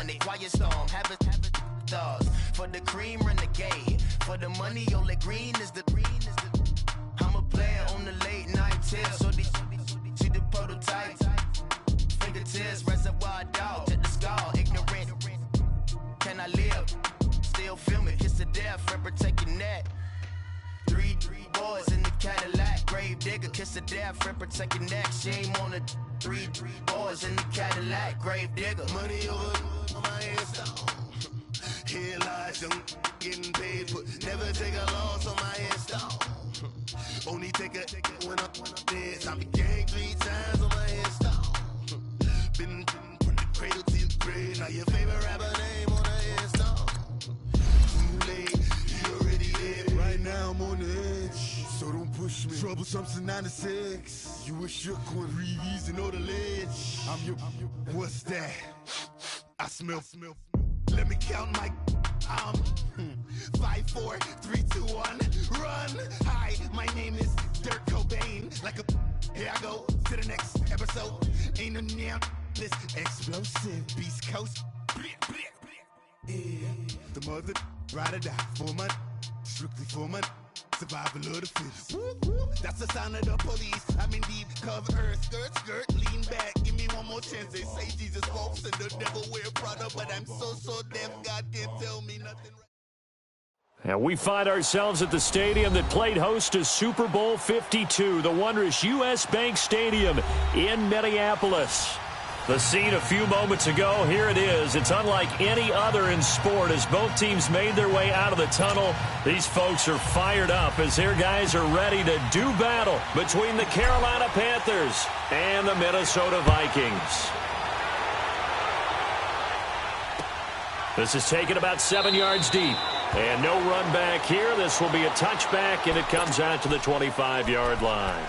money, quiet storm, have it stars. For the cream, renegade. For the money, only green is the. I'm a player on the late night tier, so they see the prototype. Fingertips, reservoir dog, to the skull, ignorant. Can I live? Still film it, kiss the death, ripper taking that. Three boys in the Cadillac, grave digger, kiss the death, ripper taking that. Shame on the three boys in the Cadillac, grave digger. Money over my headstone. Here lies young, getting paid, but never take a loss on my headstone. Only take a when I'm dead. I be gang 3 times on my headstone. Been from the cradle to your grave. Now your favorite rapper name on the headstone. Too late, you already dead. Right now I'm on the edge, so don't push me. Troublesome to 96. You a shook one, breeze and know the ledge. I'm your. What's that? I smell. Let me count my. 5, 4, 3, 2, 1, run. Hi, my name is Dirk Cobain. Like a. Here I go to the next episode. Ain't no damn this explosive Beast Coast. Yeah. The mother ride or die for my. Strictly for my. Survival of the fittest. That's the sound of the police. I'm in deep cover earth. Skirt, lean back. Give me one more chance. They say Jesus walks and the devil wear Prada, but I'm so deaf. God can't tell me nothing. And we find ourselves at the stadium that played host to Super Bowl 52, the wondrous U.S. Bank Stadium in Minneapolis. The scene a few moments ago, here it is. It's unlike any other in sport as both teams made their way out of the tunnel. These folks are fired up as their guys are ready to do battle between the Carolina Panthers and the Minnesota Vikings. This is taken about 7 yards deep. And no run back here. This will be a touchback, and it comes out to the 25-yard line.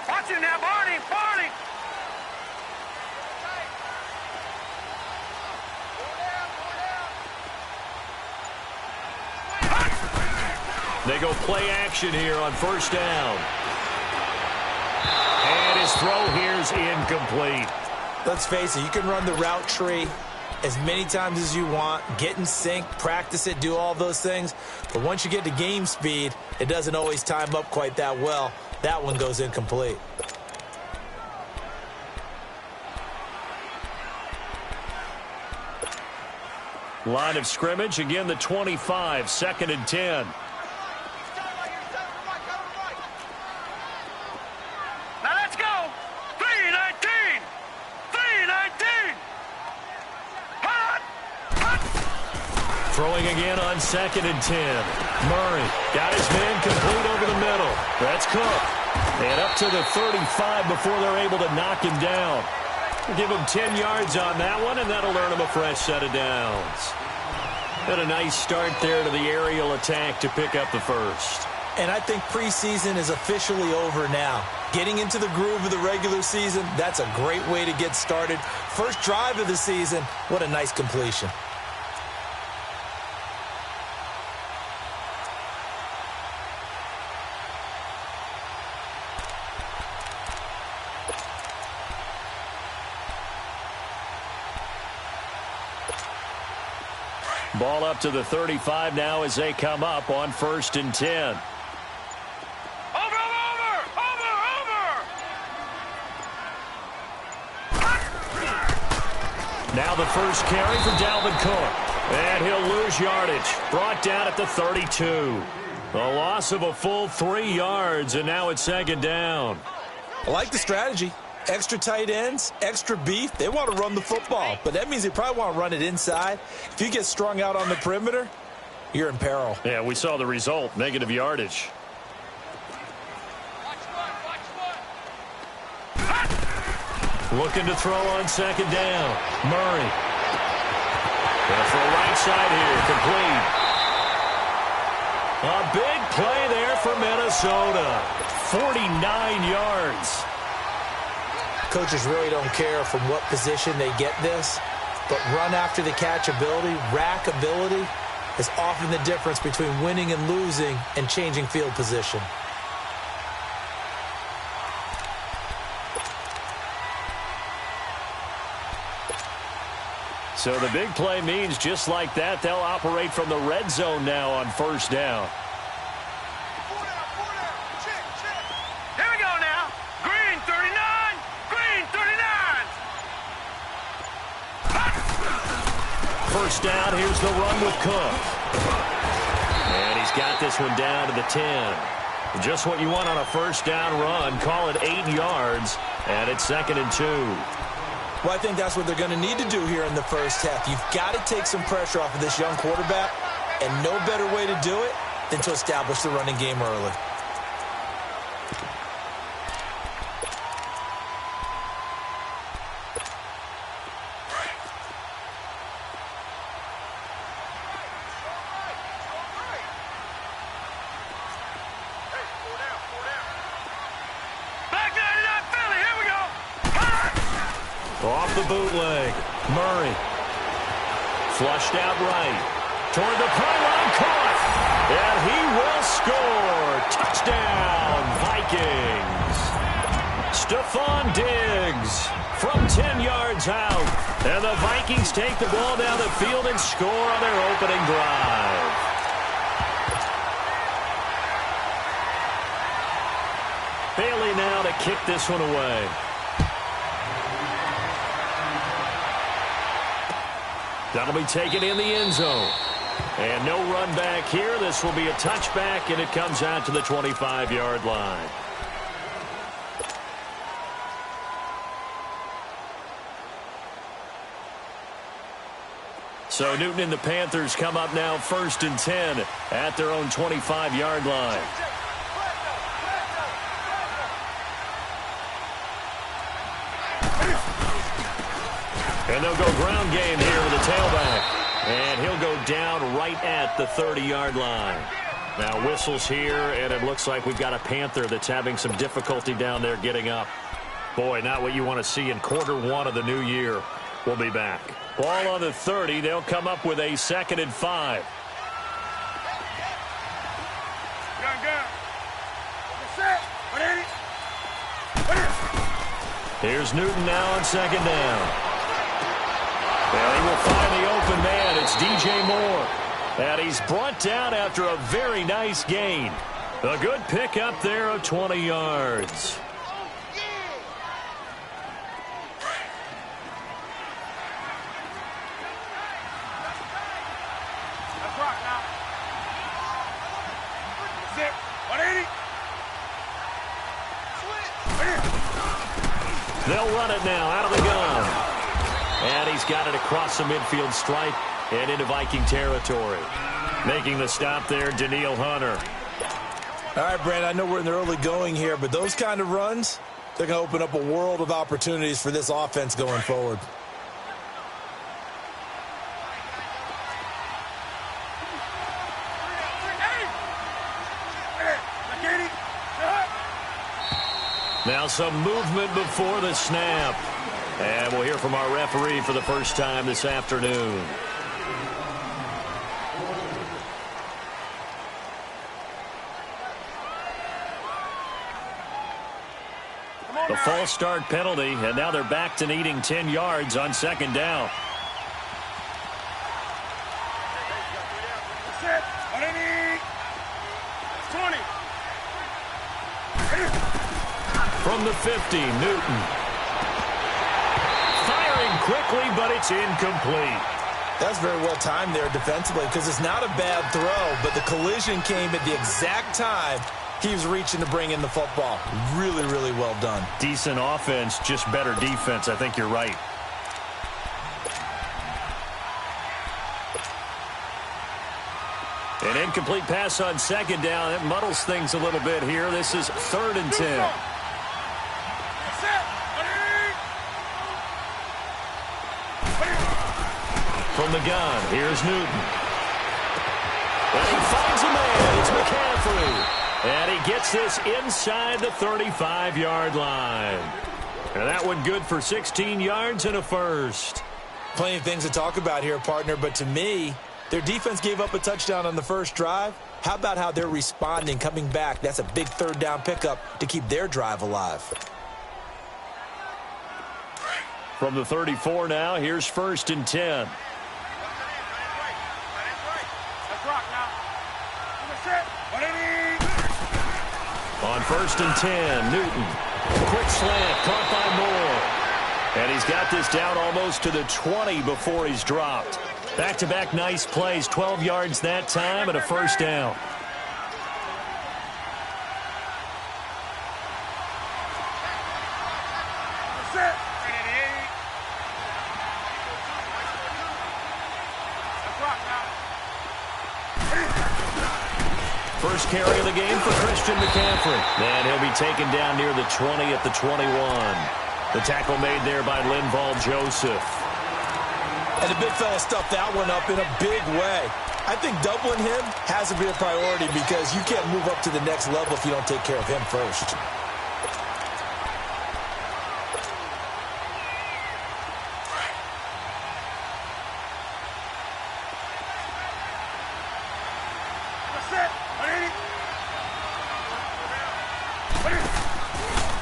Watch him now, Barney! They go play action here on first down. And his throw here's incomplete. Let's face it, you can run the route tree as many times as you want, get in sync, practice it, do all those things. But once you get to game speed, it doesn't always time up quite that well. That one goes incomplete. Line of scrimmage, again the 25, 2nd and 10. Now let's go! 3-19! 3-19! Hot! Throwing again on 2nd and 10. Murray got his man complete over the middle. That's Cook. And up to the 35 before they're able to knock him down. Give him 10 yards on that one, and that'll earn him a fresh set of downs. And a nice start there to the aerial attack to pick up the first. And I think preseason is officially over now. Getting into the groove of the regular season, that's a great way to get started. First drive of the season, what a nice completion. Ball up to the 35 now as they come up on 1st and 10. Over! Now the first carry for Dalvin Cook. And he'll lose yardage. Brought down at the 32. A loss of a full 3 yards, and now it's 2nd down. I like the strategy. Extra tight ends, extra beef. They want to run the football, but that means they probably want to run it inside. If you get strung out on the perimeter, you're in peril. Yeah, we saw the result, negative yardage. Looking to throw on 2nd down. Murray. Gonna throw right side here, complete. A big play there for Minnesota. 49 yards. Coaches really don't care from what position they get this, but run after the catch ability, rack ability, is often the difference between winning and losing and changing field position. So the big play means just like that, they'll operate from the red zone now on first down. Here we go now. Green 39. Green 39. First down, here's the run with Cook. And he's got this one down to the 10. Just what you want on a first down run. Call it 8 yards, and it's 2nd and 2. Well, I think that's what they're going to need to do here in the first half. You've got to take some pressure off of this young quarterback, and no better way to do it than to establish the running game early. Off the bootleg. Murray. Flushed out right. Toward the pylon, caught. And he will score. Touchdown, Vikings. Stephon Diggs from 10 yards out. And the Vikings take the ball down the field and score on their opening drive. Bailey now to kick this one away. That'll be taken in the end zone. And no run back here. This will be a touchback, and it comes out to the 25-yard line. So Newton and the Panthers come up now 1st and 10 at their own 25-yard line. And they'll go ground game here with the tailback. And he'll go down right at the 30-yard line. Now whistles here, and it looks like we've got a Panther that's having some difficulty down there getting up. Boy, not what you want to see in Q1 of the new year. We'll be back. Ball on the 30. They'll come up with a 2nd and 5. Here's Newton now on 2nd down. Well, he will find the open man. It's DJ Moore. And he's brought down after a very nice gain. A good pickup there of 20 yards. Let's rock now. Zip. 180. They'll run it now out of the gun. And he's got it across the midfield stripe and into Viking territory. Making the stop there, Danielle Hunter. All right, Brandon, I know we're in the early going here, but those kind of runs, they're going to open up a world of opportunities for this offense going forward. Now some movement before the snap. And we'll hear from our referee for the first time this afternoon. The false start penalty, and now they're back to needing 10 yards on 2nd down. From the 50, Newton. Firing quickly, but it's incomplete. That's very well timed there defensively because it's not a bad throw, but the collision came at the exact time he was reaching to bring in the football. Really, really well done. Decent offense, just better defense. I think you're right. An incomplete pass on 2nd down. That muddles things a little bit here. This is 3rd and 10. From the gun, here's Newton. And he finds a man. It's McCaffrey. And gets this inside the 35-yard line. And that one good for 16 yards and a first. Plenty of things to talk about here, partner, but to me, their defense gave up a touchdown on the first drive. How about how they're responding, coming back? That's a big third down pickup to keep their drive alive. From the 34 now, here's 1st and 10. On 1st and 10, Newton. Quick slant, caught by Moore. And he's got this down almost to the 20 before he's dropped. Back-to-back nice plays, 12 yards that time and a first down. First carry of the game for Christian McCaffrey. And he'll be taken down near the 20 at the 21. The tackle made there by Linval Joseph. And the big fella stuffed that one up in a big way. I think doubling him has to be a priority because you can't move up to the next level if you don't take care of him first.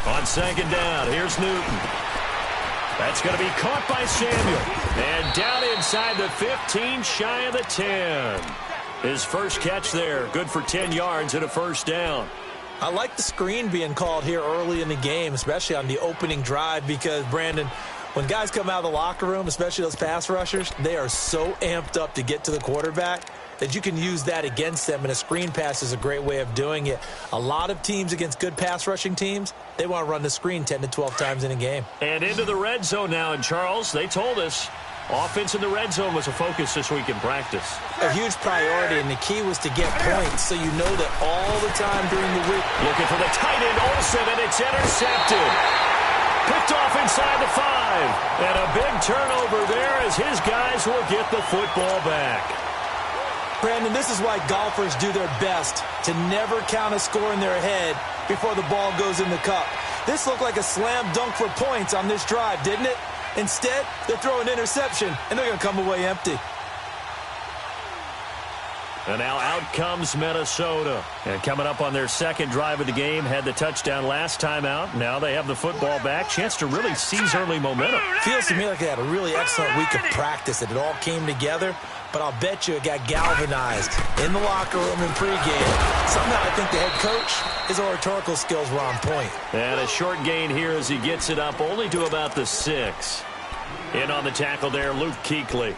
On 2nd down, here's Newton. That's going to be caught by Samuel. And down inside the 15, shy of the 10. His first catch there, good for 10 yards and a first down. I like the screen being called here early in the game, especially on the opening drive, because, Brandon, when guys come out of the locker room, especially those pass rushers, they are so amped up to get to the quarterback that you can use that against them, and a screen pass is a great way of doing it. A lot of teams against good pass rushing teams, they want to run the screen 10 to 12 times in a game. And into the red zone now, and Charles, they told us offense in the red zone was a focus this week in practice. A huge priority, and the key was to get points so you know that all the time during the week. Looking for the tight end, Olsen, and it's intercepted. Picked off inside the 5. And a big turnover there as his guys will get the football back. Brandon, this is why golfers do their best to never count a score in their head before the ball goes in the cup. This looked like a slam dunk for points on this drive, didn't it? Instead, they throw an interception, and they're going to come away empty. And now out comes Minnesota. And coming up on their second drive of the game, had the touchdown last time out. Now they have the football back. Chance to really seize early momentum. Feels to me like they had a really excellent week of practice, and it all came together. But I'll bet you it got galvanized in the locker room in pregame. Somehow I think the head coach, his oratorical skills were on point. And a short gain here as he gets it up only to about the 6. In on the tackle there, Luke Kuechly.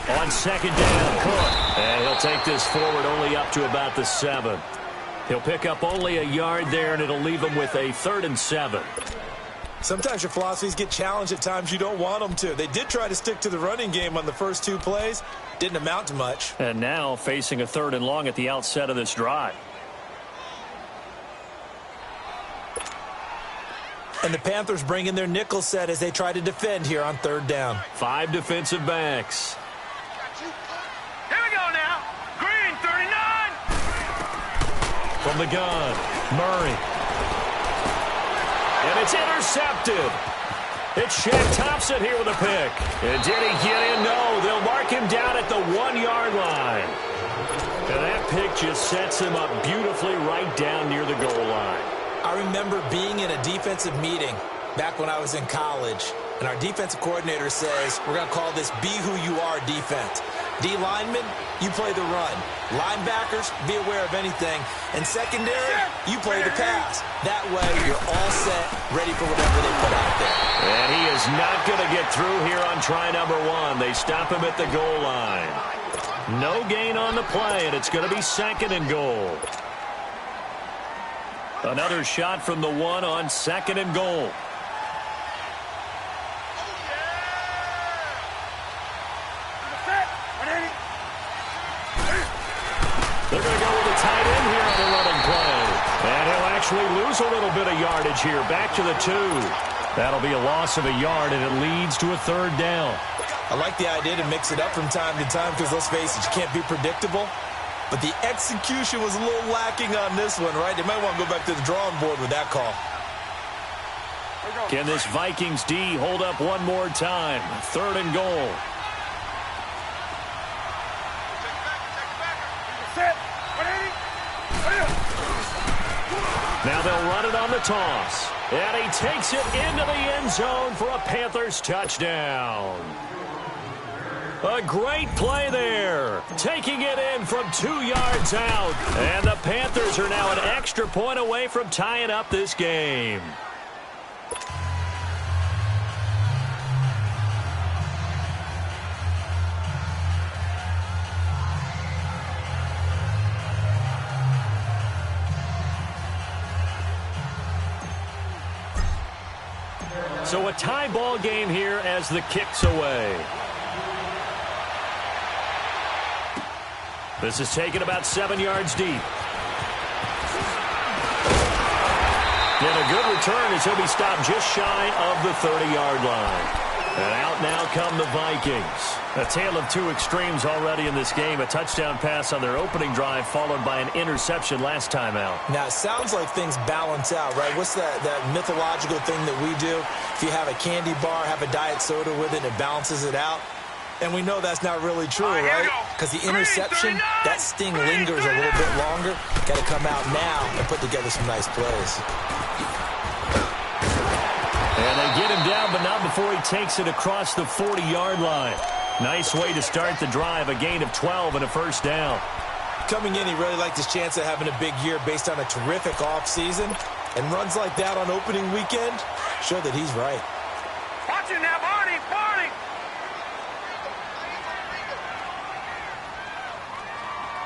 On 2nd down, Cook. And he'll take this forward only up to about the 7. He'll pick up only a yard there, and it'll leave him with a 3rd and 7. Sometimes your philosophies get challenged at times you don't want them to. They did try to stick to the running game on the first 2 plays. Didn't amount to much. And now facing a 3rd and long at the outset of this drive. And the Panthers bring in their nickel set as they try to defend here on 3rd down. 5 defensive backs. From the gun, Murray. And it's intercepted. It's Shaq Thompson here with a pick. And did he get in? No, they'll mark him down at the 1-yard line. And that pick just sets him up beautifully right down near the goal line. I remember being in a defensive meeting back when I was in college, and our defensive coordinator says, we're going to call this Be Who You Are defense. D linemen, you play the run. Linebackers, be aware of anything. And secondary, you play the pass. That way, you're all set, ready for whatever they put out there. And he is not going to get through here on try number 1. They stop him at the goal line. No gain on the play, and it's going to be 2nd and goal. Another shot from the one on 2nd and goal. They're going to go with a tight end here on the running play. And he'll actually lose a little bit of yardage here. Back to the 2. That'll be a loss of a yard, and it leads to a 3rd down. I like the idea to mix it up from time to time because, let's face it, you can't be predictable. But the execution was a little lacking on this one, right? They might want to go back to the drawing board with that call. Can this Vikings D hold up one more time? 3rd and goal. Now they'll run it on the toss. And he takes it into the end zone for a Panthers touchdown. A great play there. Taking it in from 2 yards out. And the Panthers are now an extra point away from tying up this game. So a tie ball game here as the kick's away. This is taken about 7 yards deep. And a good return as he'll be stopped just shy of the 30-yard line. And out now come the Vikings. A tale of 2 extremes already in this game. A touchdown pass on their opening drive followed by an interception last time out. Now, it sounds like things balance out, right? What's that mythological thing that we do? If you have a candy bar, have a diet soda with it, it balances it out. And we know that's not really true, right? Because the interception, that sting lingers a little bit longer. Got to come out now and put together some nice plays. And they get him down, but not before he takes it across the 40-yard line. Nice way to start the drive, a gain of 12 and a 1st down. Coming in, he really liked his chance of having a big year based on a terrific offseason. And runs like that on opening weekend show that he's right. Watch it now, Barney, Barney.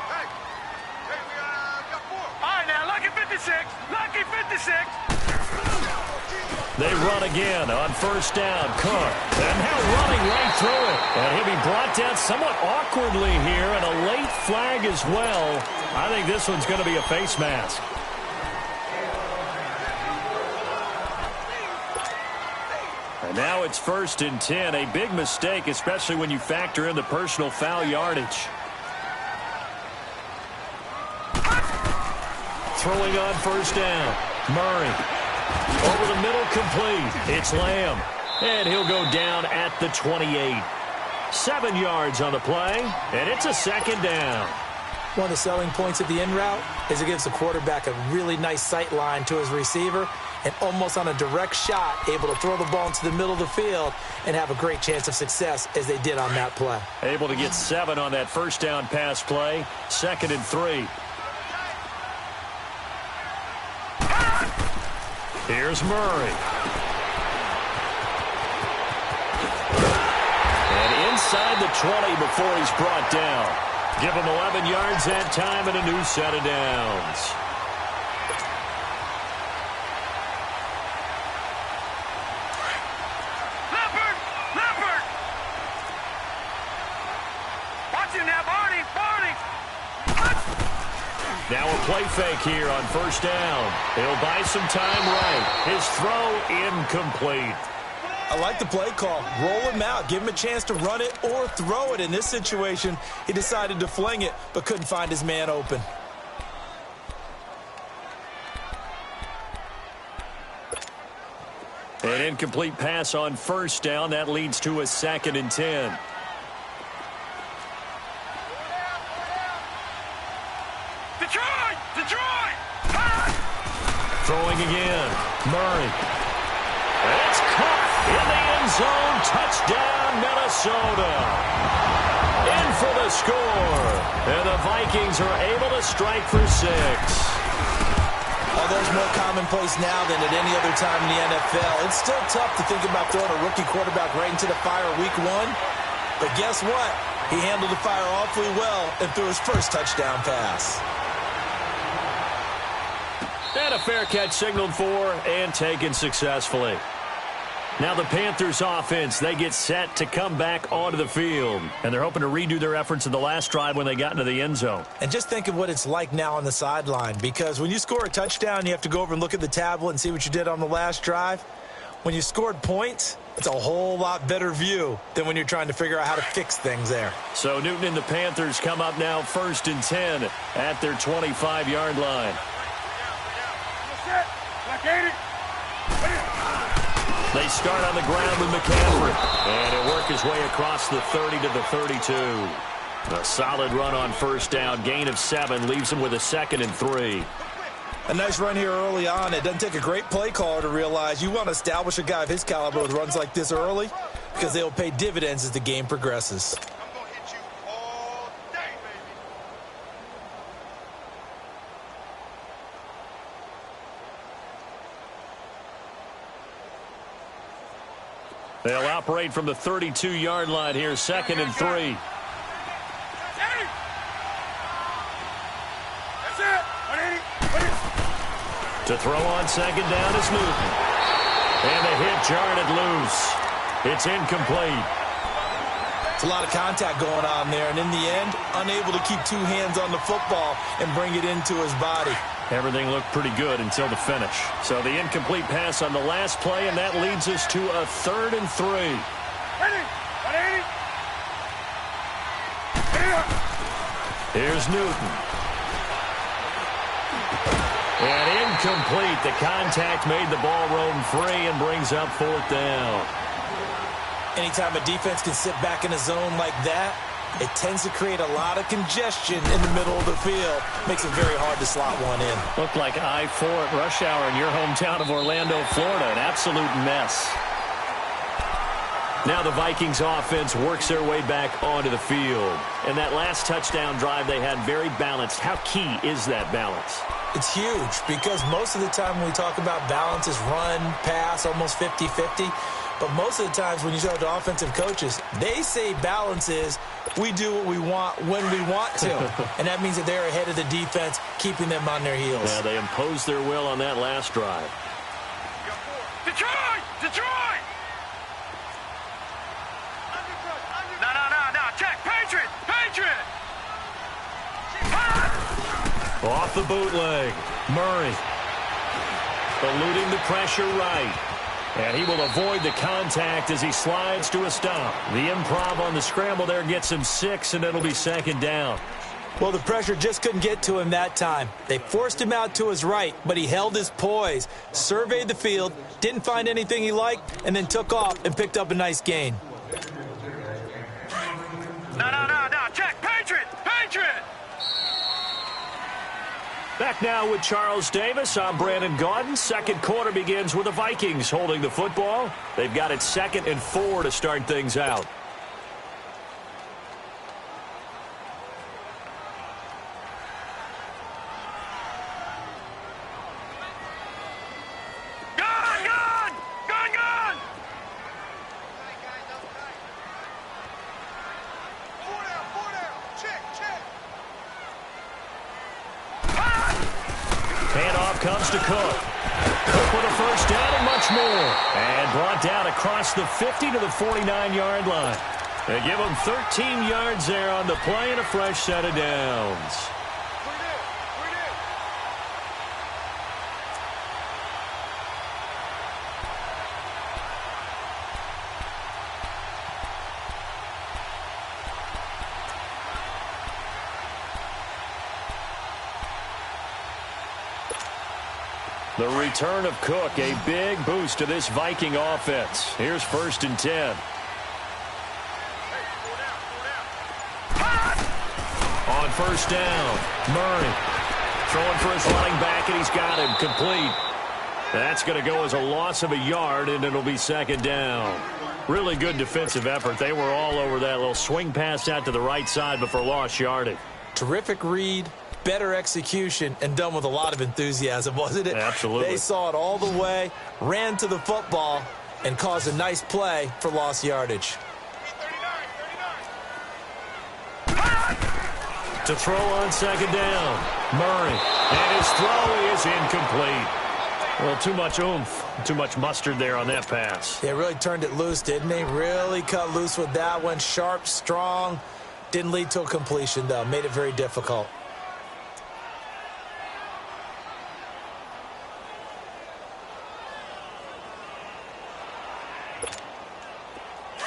Hey, we got 4. All right, now, lucky 56, lucky 56. They run again on 1st down. Cook. And now running right through it. And he'll be brought down somewhat awkwardly here, and a late flag as well. I think this one's going to be a face mask. And now it's 1st and 10. A big mistake, especially when you factor in the personal foul yardage. Throwing on 1st down. Murray. Over the middle, complete. It's Lamb. And he'll go down at the 28. 7 yards on the play, and it's a 2nd down. One of the selling points of the in route is it gives the quarterback a really nice sight line to his receiver and almost on a direct shot able to throw the ball into the middle of the field and have a great chance of success as they did on that play. Able to get 7 on that 1st down pass play. 2nd and 3. Here's Murray. And inside the 20 before he's brought down. Give him 11 yards that time and a new set of downs. Leopard! Leopard! Watch him now, Barney, Barney! Now a play fake here on 1st down. He'll buy some time right. His throw incomplete. I like the play call. Roll him out. Give him a chance to run it or throw it. In this situation, he decided to fling it, but couldn't find his man open. An incomplete pass on 1st down. That leads to a 2nd and 10. Detroit! Detroit! Throwing again. Murray. And it's caught in the end zone. Touchdown, Minnesota. In for the score. And the Vikings are able to strike for 6. Oh, there's more commonplace now than at any other time in the NFL. It's still tough to think about throwing a rookie quarterback right into the fire week 1. But guess what? He handled the fire awfully well and threw his first touchdown pass. And a fair catch signaled for and taken successfully. Now the Panthers offense, they get set to come back onto the field. And they're hoping to redo their efforts in the last drive when they got into the end zone. And just think of what it's like now on the sideline, because when you score a touchdown, you have to go over and look at the tablet and see what you did on the last drive. When you scored points, it's a whole lot better view than when you're trying to figure out how to fix things there. So Newton and the Panthers come up now 1st and 10 at their 25-yard line. They start on the ground with McCaffrey, and he'll work his way across the 30 to the 32. A solid run on first down, gain of 7, leaves him with a 2nd and 3. A nice run here early on. It doesn't take a great play caller to realize you want to establish a guy of his caliber with runs like this early, because they'll pay dividends as the game progresses. They'll operate from the 32-yard line here, 2nd and 3. To throw on 2nd down is Newton. And the hit jarred it loose. It's incomplete. It's a lot of contact going on there, and in the end, unable to keep 2 hands on the football and bring it into his body. Everything looked pretty good until the finish. So the incomplete pass on the last play, and that leads us to a 3rd and 3. Here's Newton. And incomplete. The contact made the ball roam free and brings up 4th down. Anytime a defense can sit back in a zone like that, it tends to create a lot of congestion in the middle of the field. Makes it very hard to slot one in. Looked like I-4 at rush hour in your hometown of Orlando, Florida. An absolute mess. Now the Vikings offense works their way back onto the field. And that last touchdown drive they had very balanced. How key is that balance? It's huge, because most of the time when we talk about balance is run, pass, almost 50-50. But most of the times when you talk to offensive coaches, they say balance is we do what we want when we want to. And that means that they're ahead of the defense, keeping them on their heels. Yeah, they imposed their will on that last drive. Detroit! Detroit! No. Check. Patriot! Patriot! Off the bootleg. Murray. Eluding the pressure right. And he will avoid the contact as he slides to a stop. The improv on the scramble there gets him 6, and it'll be 2nd down. Well, the pressure just couldn't get to him that time. They forced him out to his right, but he held his poise, surveyed the field, didn't find anything he liked, and then took off and picked up a nice gain. No. Check. Patriot! Patriot! Back now with Charles Davis. I'm Brandon Gaudin. Second quarter begins with the Vikings holding the football. They've got it 2nd and 4 to start things out. Gun! Four down. Check. Handoff comes to Cook. Cook with a first down and much more. And brought down across the 50 to the 49-yard line. They give him 13 yards there on the play and a fresh set of downs. The return of Cook, a big boost to this Viking offense. Here's 1st and 10. On first down, Murray throwing for his running back, and he's got him complete. That's going to go as a loss of a yard, and it'll be 2nd down. Really good defensive effort. They were all over that little swing pass out to the right side before lost yardage. Terrific read, better execution, and done with a lot of enthusiasm, wasn't it? Absolutely. They saw it all the way, ran to the football, and caused a nice play for lost yardage. To throw on 2nd down, Murray. And his throw is incomplete. Well, too much oomph, too much mustard there on that pass. They really turned it loose, didn't they? Really cut loose with that one. Sharp, strong. Didn't lead to a completion, though. Made it very difficult.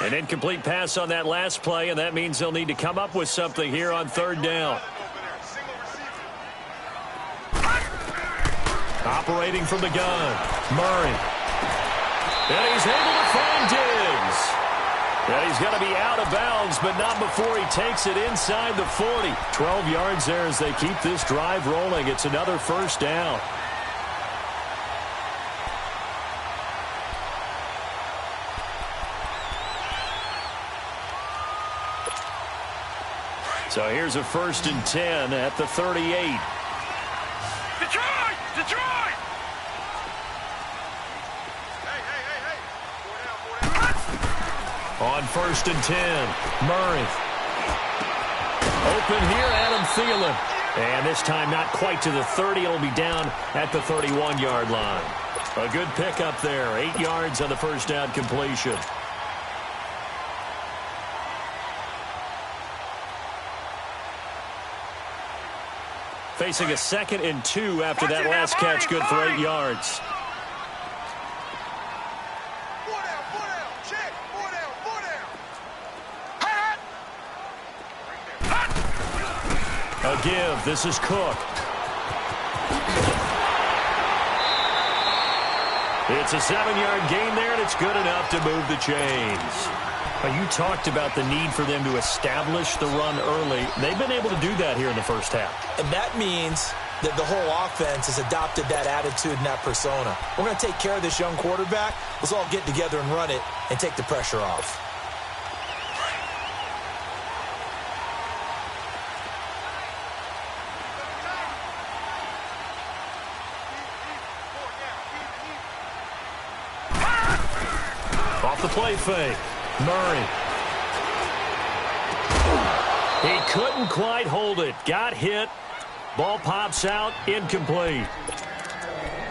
An incomplete pass on that last play, and that means they'll need to come up with something here on third down. Operating from the gun, Murray. And he's able to find Diggs. And he's going to be out of bounds, but not before he takes it inside the 40. 12 yards there as they keep this drive rolling. It's another first down. So here's a 1st and 10 at the 38. Detroit! Detroit! On 1st and 10, Murray. Open here, Adam Thielen. And this time not quite to the 30. It'll be down at the 31-yard line. A good pickup there. 8 yards on the first down completion. Facing a 2nd and 2 after that last catch, good for 8 yards. A give. This is Cook. It's a 7-yard gain there, and it's good enough to move the chains. You talked about the need for them to establish the run early. They've been able to do that here in the first half. And that means that the whole offense has adopted that attitude and that persona. We're going to take care of this young quarterback. Let's all get together and run it and take the pressure off. Off the play fake. Murray. He couldn't quite hold it. Got hit. Ball pops out. Incomplete.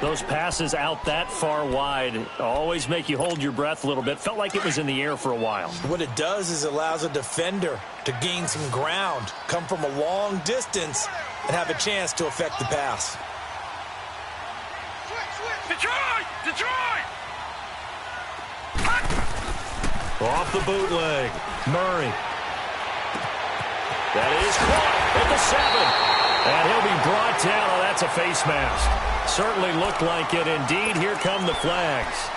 Those passes out that far wide always make you hold your breath a little bit. Felt like it was in the air for a while. What it does is it allows a defender to gain some ground, come from a long distance, and have a chance to affect the pass. Detroit! Detroit! Off the bootleg. Murray. That is caught at the 7. And he'll be brought down. Oh, that's a face mask. Certainly looked like it. Indeed, here come the flags.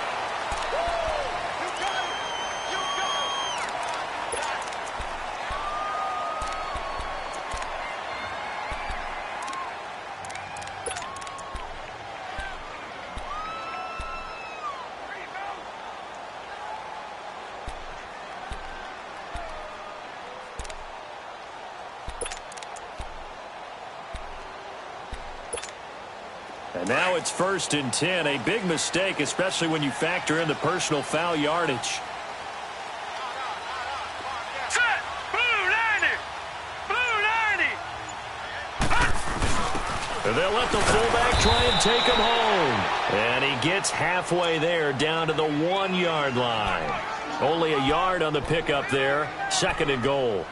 And now it's 1st and 10. A big mistake, especially when you factor in the personal foul yardage. Set! Blue 90! Blue 90! And they'll let the fullback try and take him home. And he gets halfway there down to the 1-yard line. Only a yard on the pickup there. 2nd and goal.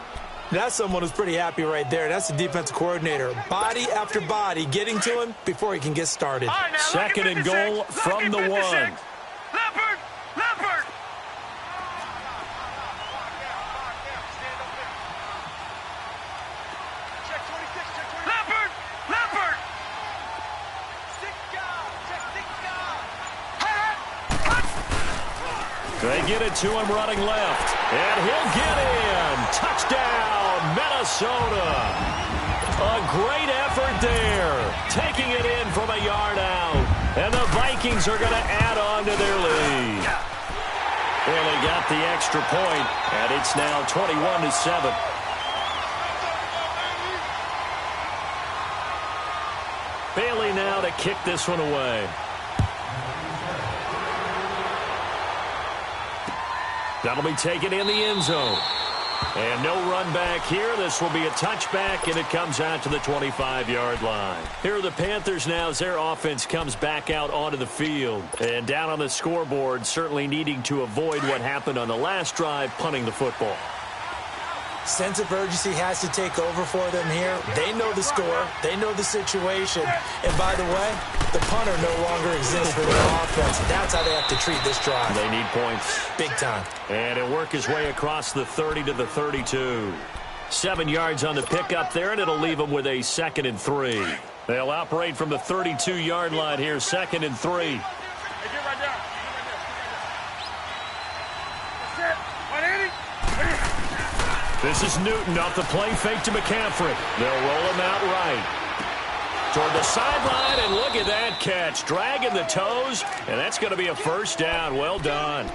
That's someone who's pretty happy right there. That's the defensive coordinator. Body after body getting to him before he can get started. Right, now, 2nd and goal from the 1. Leopard! Leopard! Leopard! Leopard! They get it to him running left. And he'll get in. Touchdown, Minnesota. A great effort there. Taking it in from a yard out. And the Vikings are going to add on to their lead. Barely got the extra point, and it's now 21-7. Bailey now to kick this one away. That'll be taken in the end zone. And no run back here. This will be a touchback, and it comes out to the 25-yard line. Here are the Panthers now as their offense comes back out onto the field. And down on the scoreboard, certainly needing to avoid what happened on the last drive, punting the football. Sense of urgency has to take over for them here. They know the score. They know the situation. And by the way, the punter no longer exists for their offense. That's how they have to treat this drive. They need points. Big time. And he'll work his way across the 30 to the 32. 7 yards on the pickup there, and it'll leave them with a 2nd and 3. They'll operate from the 32-yard line here, 2nd and 3. Hey, get right down. That's it. 180. This is Newton off the play fake to McCaffrey. They'll roll him out right. Toward the sideline, and look at that catch. Dragging the toes, and that's going to be a first down. Well done.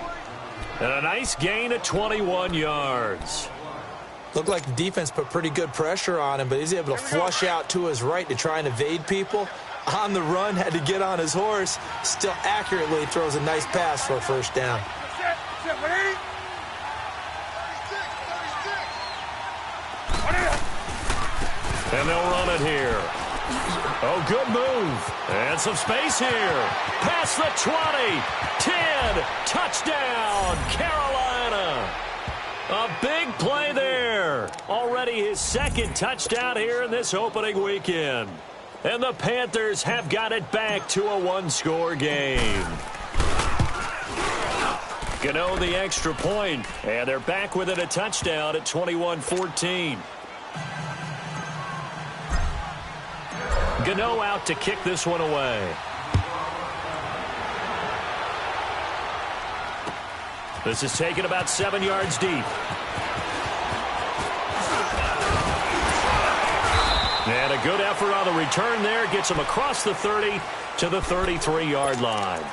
And a nice gain of 21 yards. Looked like the defense put pretty good pressure on him, but he's able to flush out to his right to try and evade people. On the run, had to get on his horse. Still accurately throws a nice pass for a first down. That's it. 180. And they'll run it here. Oh, good move. And some space here. Past the 20. 10. Touchdown, Carolina. A big play there. Already his 2nd touchdown here in this opening weekend. And the Panthers have got it back to a 1-score game. Gano the extra point, and they're back within a touchdown at 21-14. Gano out to kick this one away. This is taken about 7 yards deep. And a good effort on the return there. Gets him across the 30 to the 33-yard line.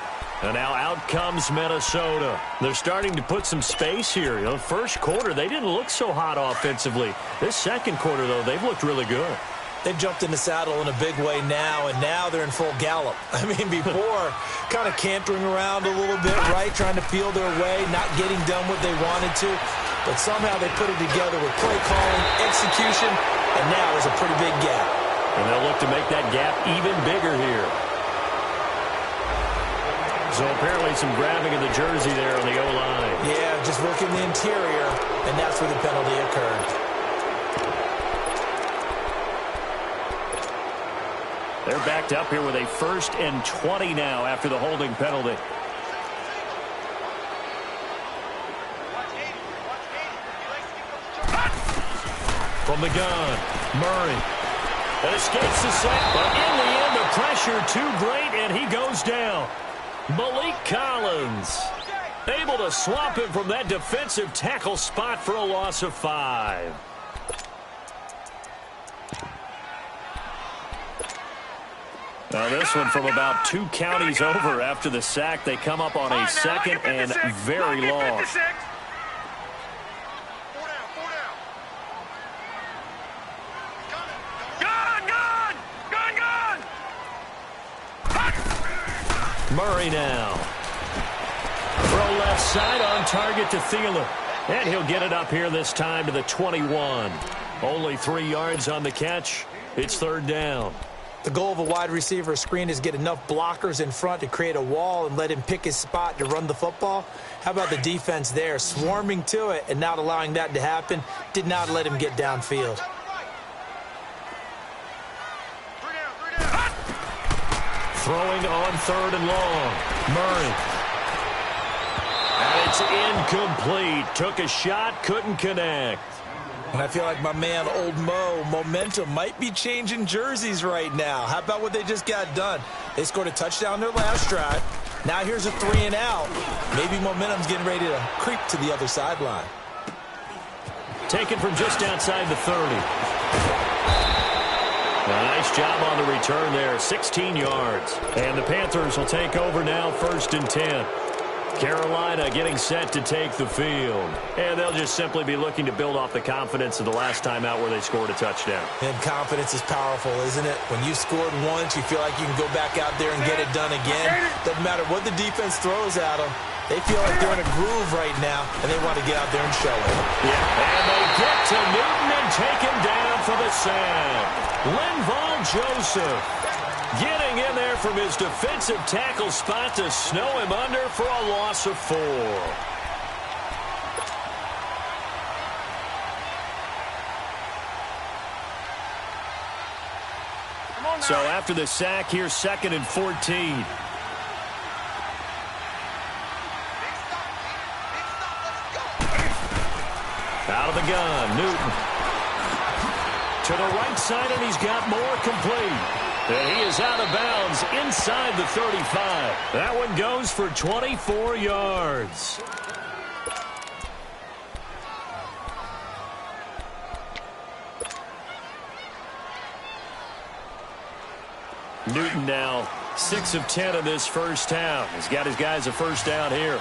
And now out comes Minnesota. They're starting to put some space here. You know, first quarter, they didn't look so hot offensively. This second quarter, though, they've looked really good. They've jumped in the saddle in a big way now, and now they're in full gallop. I mean, before, kind of cantering around a little bit, right, trying to feel their way, not getting done what they wanted to. But somehow they put it together with play calling, execution, and now there's a pretty big gap. And they'll look to make that gap even bigger here. So apparently some grabbing of the jersey there on the O-line. Yeah, just working the interior, and that's where the penalty occurred. They're backed up here with a 1st and 20 now after the holding penalty. From the gun, Murray. Escapes the sack, but in the end, the pressure too great, and he goes down. Malik Collins able to swamp him from that defensive tackle spot for a loss of 5. Now this one from about 2 counties over after the sack. They come up on a 2nd and very long. Murray now. Throw left side on target to Thielen. And he'll get it up here this time to the 21. Only 3 yards on the catch. It's 3rd down. The goal of a wide receiver screen is get enough blockers in front to create a wall and let him pick his spot to run the football. How about the defense there, swarming to it and not allowing that to happen? Did not let him get downfield. Throwing on 3rd and long. Murray. And it's incomplete. Took a shot, couldn't connect. And I feel like my man, Old Mo, momentum might be changing jerseys right now. How about what they just got done? They scored a touchdown their last drive. Now here's a 3 and out. Maybe momentum's getting ready to creep to the other sideline. Taken from just outside the 30. A nice job on the return there, 16 yards. And the Panthers will take over now, 1st and 10. Carolina getting set to take the field. And they'll just simply be looking to build off the confidence of the last time out where they scored a touchdown. And confidence is powerful, isn't it? When you scored once, you feel like you can go back out there and get it done again. Doesn't matter what the defense throws at them. They feel like they're in a groove right now, and they want to get out there and show it. Yeah, and they get to Newton and take him down for the sack. Linval Joseph getting in there from his defensive tackle spot to snow him under for a loss of 4. So after the sack, here's 2nd and 14. Out of the gun, Newton. To the right side, and he's got more complete. And he is out of bounds inside the 35. That one goes for 24 yards. Newton now 6 of 10 in this first half. He's got his guys a first down here.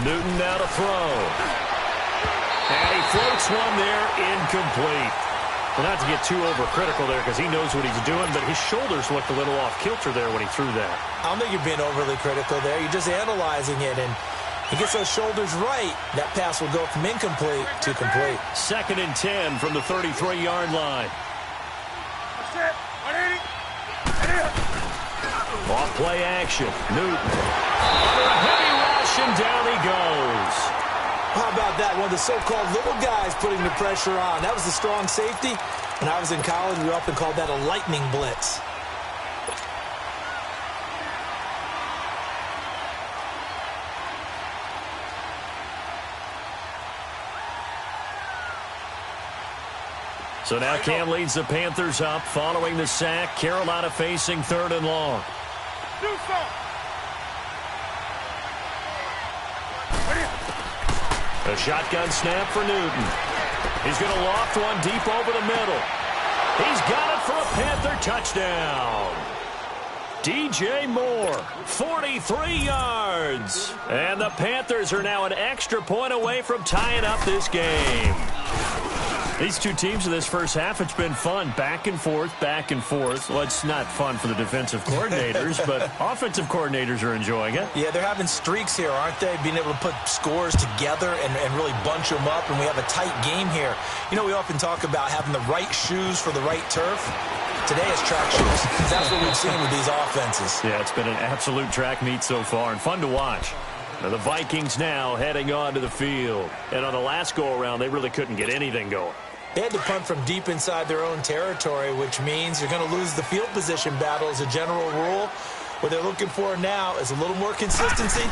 Newton now to throw. And he floats one there, incomplete. Well, not to get too overcritical there because he knows what he's doing, but his shoulders looked a little off kilter there when he threw that. I don't think you're being overly critical there. You're just analyzing it, and he gets those shoulders right. That pass will go from incomplete to complete. 2nd and 10 from the 33-yard line. Off play action. Newton. Under a heavy rush, and down he goes. How about that? One of the so-called little guys putting the pressure on. That was the strong safety. When I was in college, we often called that a lightning blitz. So now Cam leads the Panthers up following the sack. Carolina facing 3rd and long. A shotgun snap for Newton. He's going to loft one deep over the middle. He's got it for a Panther touchdown. DJ Moore, 43 yards. And the Panthers are now an extra point away from tying up this game. These two teams in this first half, it's been fun. Back and forth, back and forth. Well, it's not fun for the defensive coordinators, but offensive coordinators are enjoying it. Yeah, they're having streaks here, aren't they? Being able to put scores together and really bunch them up, and we have a tight game here. You know, we often talk about having the right shoes for the right turf. Today it's track shoes. That's what we've seen with these offenses. Yeah, it's been an absolute track meet so far, and fun to watch. Now the Vikings now heading onto the field. And on the last go-around, they really couldn't get anything going. They had to punt from deep inside their own territory, which means you're going to lose the field position battle as a general rule. What they're looking for now is a little more consistency,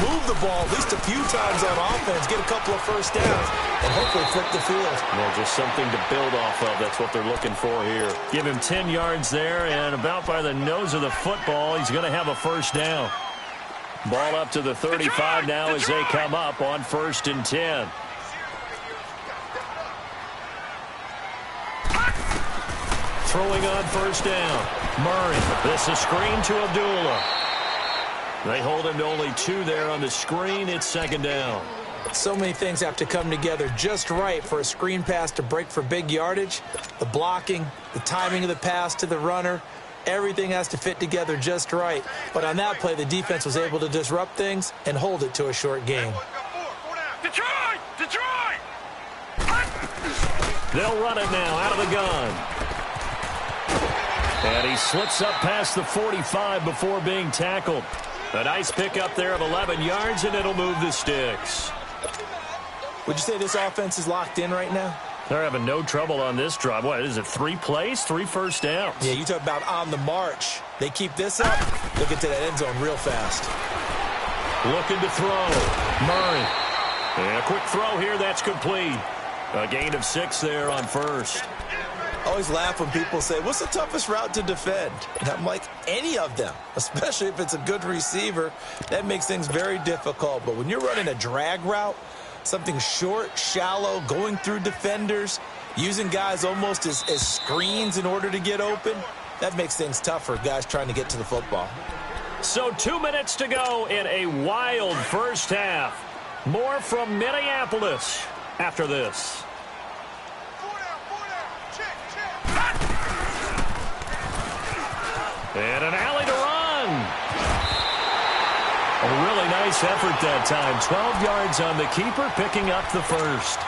move the ball at least a few times on offense, get a couple of first downs, and hopefully flip the field. Well, just something to build off of. That's what they're looking for here. Give him 10 yards there, and about by the nose of the football, he's going to have a first down. Ball up to the 35 now as they come up on 1st and 10. Throwing on first down. Murray. This is screen to Abdullah. They hold him to only 2 there on the screen. It's 2nd down. So many things have to come together just right for a screen pass to break for big yardage. The blocking, the timing of the pass to the runner, everything has to fit together just right. But on that play, the defense was able to disrupt things and hold it to a short game. Detroit! Detroit! They'll run it now out of the gun. And he slips up past the 45 before being tackled. A nice pickup there of 11 yards, and it'll move the sticks. Would you say this offense is locked in right now? They're having no trouble on this drive. What is it, 3 plays, 3 first downs? Yeah, you talk about on the march. They keep this up, they'll get to that end zone real fast. Looking to throw. Murray. And a quick throw here, that's complete. A gain of 6 there on first. I always laugh when people say, what's the toughest route to defend? And I'm like, any of them, especially if it's a good receiver. That makes things very difficult. But when you're running a drag route, something short, shallow, going through defenders, using guys almost as screens in order to get open, That makes things tough for guys trying to get to the football. So 2 minutes to go in a wild first half. More from Minneapolis after this. And an alley to run. A really nice effort that time. 12 yards on the keeper, picking up the first.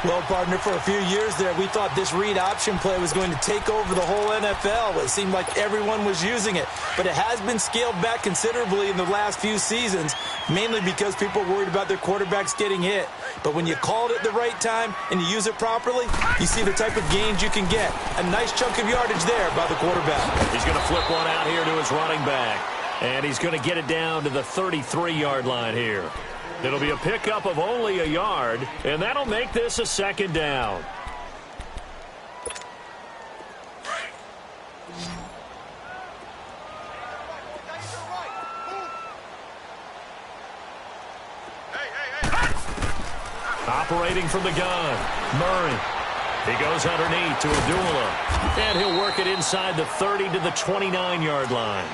Well, partner, for a few years there, we thought this read option play was going to take over the whole NFL. It seemed like everyone was using it. But it has been scaled back considerably in the last few seasons, mainly because people are worried about their quarterbacks getting hit. But when you call it at the right time and you use it properly, you see the type of gains you can get. A nice chunk of yardage there by the quarterback. He's going to flip one out here to his running back. And he's going to get it down to the 33-yard line here. It'll be a pickup of only a yard, and that'll make this a second down. Operating from the gun, Murray. He goes underneath to Abdullah, and he'll work it inside the 30 to the 29-yard line.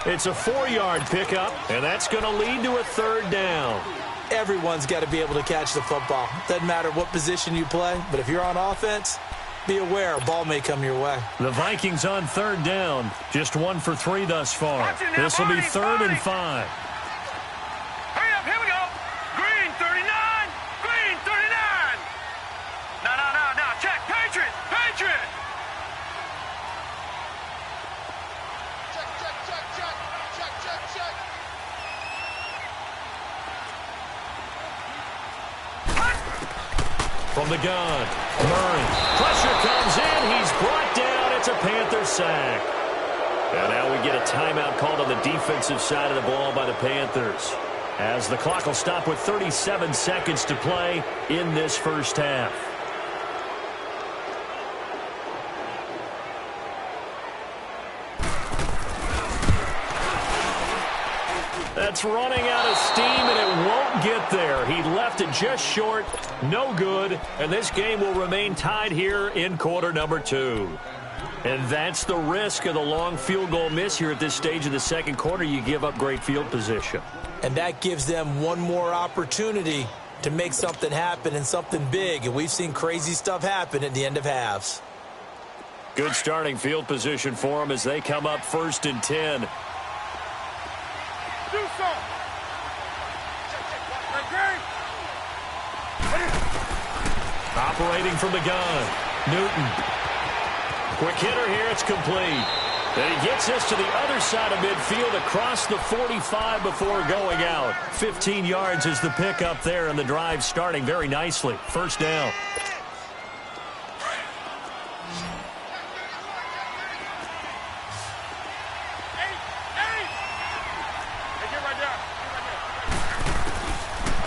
It's a 4-yard pickup, and that's going to lead to a third down. Everyone's got to be able to catch the football. Doesn't matter what position you play, but if you're on offense, be aware a ball may come your way. The Vikings on third down, just 1 for 3 thus far. This will be 3rd and 5. Hurry up, here we go. Green 39, green 39. No, check, Patriot. From the gun, Murray. Pressure comes in. He's brought down. It's a Panther sack. And now we get a timeout called on the defensive side of the ball by the Panthers, as the clock will stop with 37 seconds to play in this first half. That's running out of steam, and it won't get there. He left it just short, no good, and this game will remain tied here in quarter number 2. And that's the risk of the long field goal miss here at this stage of the second quarter. You give up great field position. And that gives them one more opportunity to make something happen and something big. And we've seen crazy stuff happen at the end of halves. Good starting field position for them as they come up 1st and 10. Operating from the gun, Newton. Quick hitter here, it's complete. Then he gets us to the other side of midfield across the 45 before going out. 15 yards is the pickup there, and the drive starting very nicely. First down.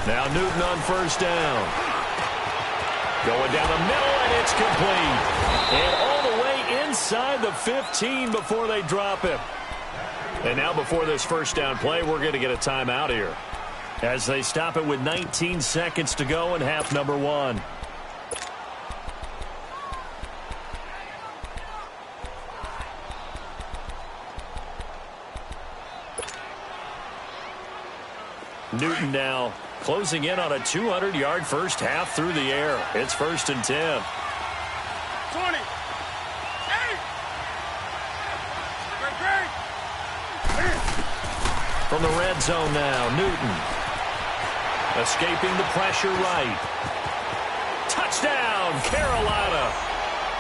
Now Newton on first down. Going down the middle, and it's complete. And all the way inside the 15 before they drop him. And now before this first down play, we're going to get a timeout here, as they stop it with 19 seconds to go in half number 1. Newton now closing in on a 200-yard first half through the air. It's 1st and 10. 20. From the red zone now, Newton. Escaping the pressure right. Touchdown, Carolina.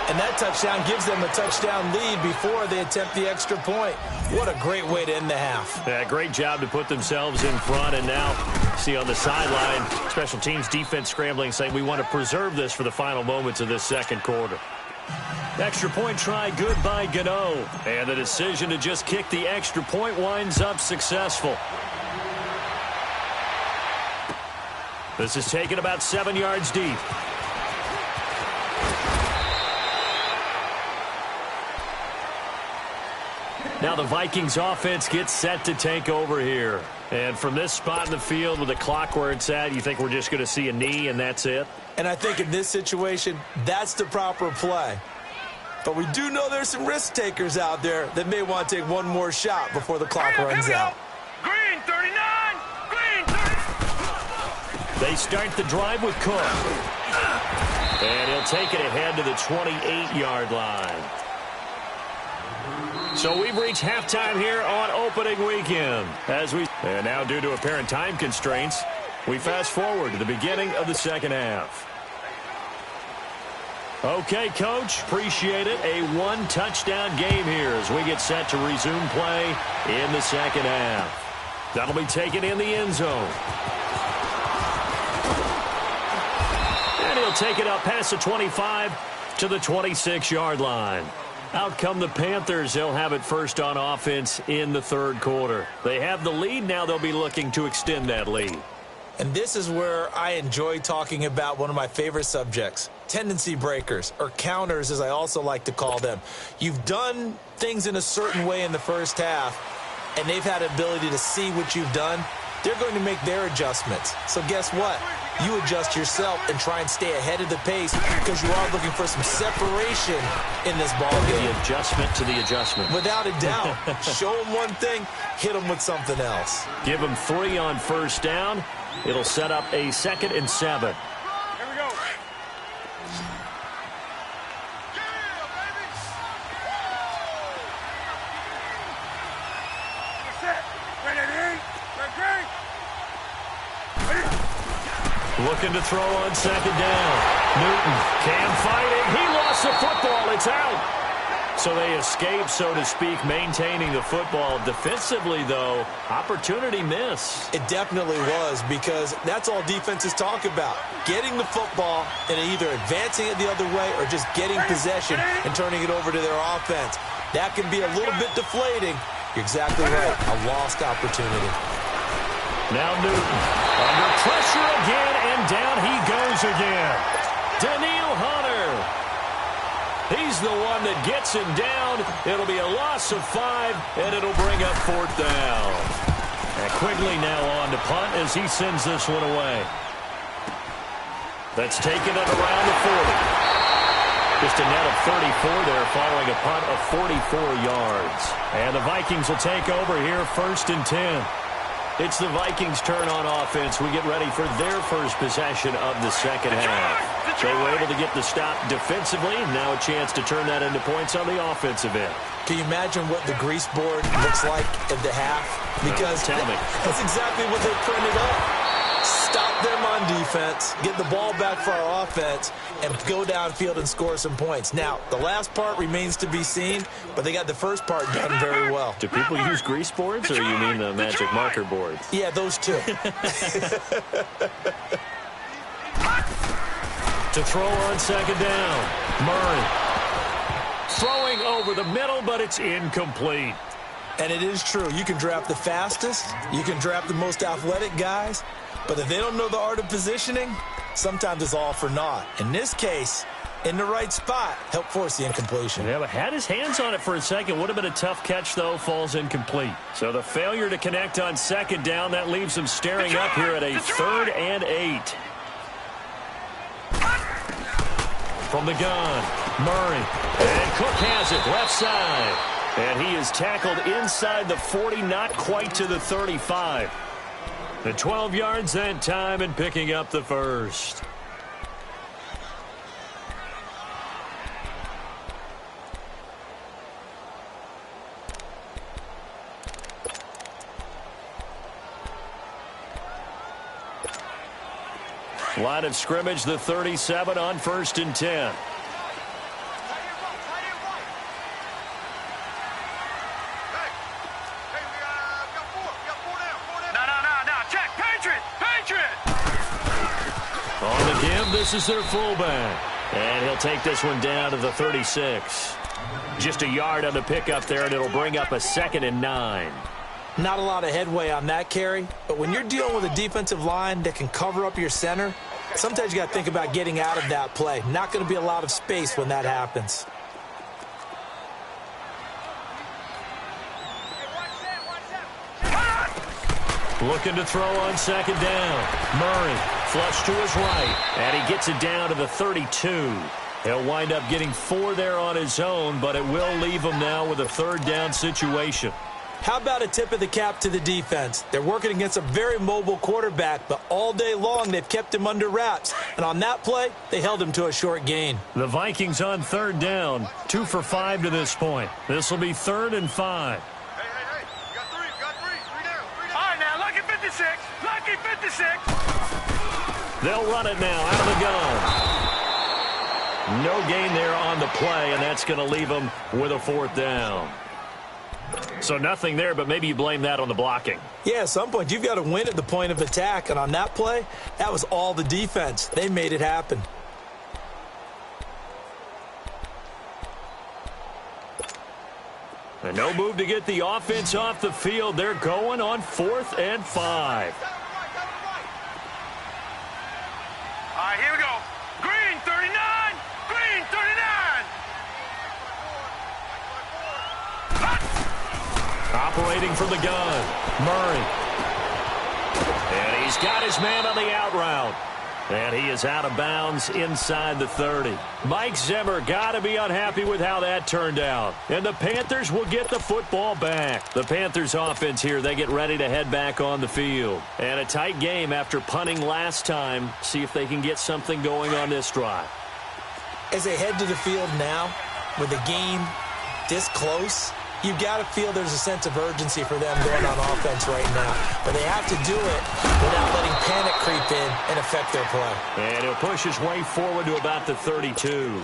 And that touchdown gives them a touchdown lead before they attempt the extra point. What a great way to end the half. Yeah, great job to put themselves in front. And now, see on the sideline, special teams defense scrambling, saying we want to preserve this for the final moments of this second quarter. Extra point try, good by Gano. And the decision to just kick the extra point winds up successful. This is taken about 7 yards deep. Now the Vikings offense gets set to take over here. And from this spot in the field with the clock where it's at, you think we're just going to see a knee and that's it? And I think in this situation, that's the proper play. But we do know there's some risk takers out there that may want to take one more shot before the clock runs out. Green 39, green 30. They start the drive with Cook. And he'll take it ahead to the 28-yard line. So we've reached halftime here on opening weekend. And now, due to apparent time constraints, we fast forward to the beginning of the second half. Okay, Coach, appreciate it. A one-touchdown game here as we get set to resume play in the second half. That'll be taken in the end zone. And he'll take it up past the 25 to the 26-yard line. Out come the Panthers. They'll have it first on offense in the third quarter. They have the lead. Now they'll be looking to extend that lead. And this is where I enjoy talking about one of my favorite subjects, tendency breakers, or counters as I also like to call them. You've done things in a certain way in the first half, and they've had the ability to see what you've done. They're going to make their adjustments. So guess what? You adjust yourself and try and stay ahead of the pace because you are looking for some separation in this ball game. The adjustment to the adjustment. Without a doubt. Show them one thing, hit them with something else. Give them 3 on first down. It'll set up a 2nd and 7. Here we go. Looking to throw on 2nd down. Newton can fight it. He lost the football. It's out. So they escape, so to speak, maintaining the football. Defensively, though, opportunity miss. It definitely was, because that's all defenses talk about. Getting the football and either advancing it the other way or just getting possession and turning it over to their offense. That can be a little bit deflating. You're exactly right. A lost opportunity. Now Newton under pressure again, and down he goes again. Daniil Hunter. He's the one that gets him down. It'll be a loss of 5, and it'll bring up 4th down. And Quigley now on to punt as he sends this one away. That's taken it around the 40. Just a net of 34 there following a punt of 44 yards. And the Vikings will take over here 1st and 10. It's the Vikings' turn on offense. We get ready for their first possession of the second half. They were able to get the stop defensively. Now a chance to turn that into points on the offensive end. Can you imagine what the grease board looks like at the half? Because tell me. That's exactly what they printed up. Stop them on defense, get the ball back for our offense, and go downfield and score some points. Now, the last part remains to be seen, but they got the first part done very well. Do people use grease boards, or you mean the magic marker boards? Yeah, those two. To throw on 2nd down, Murray. Throwing over the middle, but it's incomplete. And it is true. You can draft the fastest. You can draft the most athletic guys. But if they don't know the art of positioning, sometimes it's all for naught. In this case, in the right spot, helped force the incompletion. Yeah, but had his hands on it for a second. Would have been a tough catch, though. Falls incomplete. So the failure to connect on 2nd down, that leaves him staring up here at a 3rd and 8. From the gun, Murray. And Cook has it, left side. And he is tackled inside the 40, not quite to the 35. The 12 yards that time and picking up the first. Line of scrimmage, the 37 on 1st and 10. On the give, this is their fullback. And he'll take this one down to the 36. Just a yard on the pickup there, and it'll bring up a 2nd and 9. Not a lot of headway on that carry, but when you're dealing with a defensive line that can cover up your center, sometimes you got to think about getting out of that play. Not going to be a lot of space when that happens. Looking to throw on 2nd down. Murray, flush to his right, and he gets it down to the 32. He'll wind up getting 4 there on his own, but it will leave him now with a third down situation. How about a tip of the cap to the defense? They're working against a very mobile quarterback, but all day long they've kept him under wraps. And on that play, they held him to a short gain. The Vikings on third down, 2 for 5 to this point. This will be 3rd and 5. Hey, you got three. Three down. All right, now, lucky 56. Lucky 56. They'll run it now out of the gun. No gain there on the play, and that's going to leave them with a 4th down. So nothing there, but maybe you blame that on the blocking. Yeah, at some point, you've got to win at the point of attack. And on that play, that was all the defense. They made it happen. And no move to get the offense off the field. They're going on 4th and 5. All right, here we go. Green 39. Green 39. Operating from the gun, Murray. And he's got his man on the out route. And he is out of bounds inside the 30. Mike Zimmer got to be unhappy with how that turned out. And the Panthers will get the football back. The Panthers offense here, they get ready to head back on the field. And a tight game after punting last time. See if they can get something going on this drive. As they head to the field now, with the game this close, you've got to feel there's a sense of urgency for them going on offense right now. But they have to do it without letting panic creep in and affect their play. And he'll push his way forward to about the 32.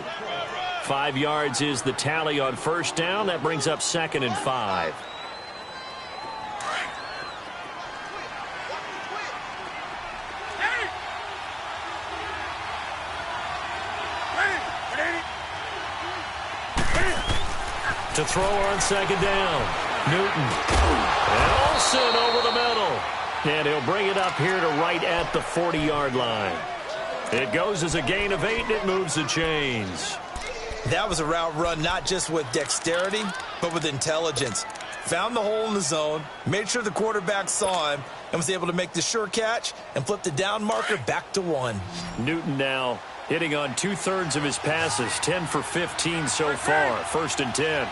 5 yards is the tally on first down. That brings up 2nd and 5. To throw on 2nd down, Newton. And Olsen over the middle. And he'll bring it up here to right at the 40-yard line. It goes as a gain of 8, and it moves the chains. That was a route run not just with dexterity, but with intelligence. Found the hole in the zone, made sure the quarterback saw him, and was able to make the sure catch and flip the down marker back to 1. Newton now hitting on 2/3 of his passes, 10 for 15 so far. 1st and 10.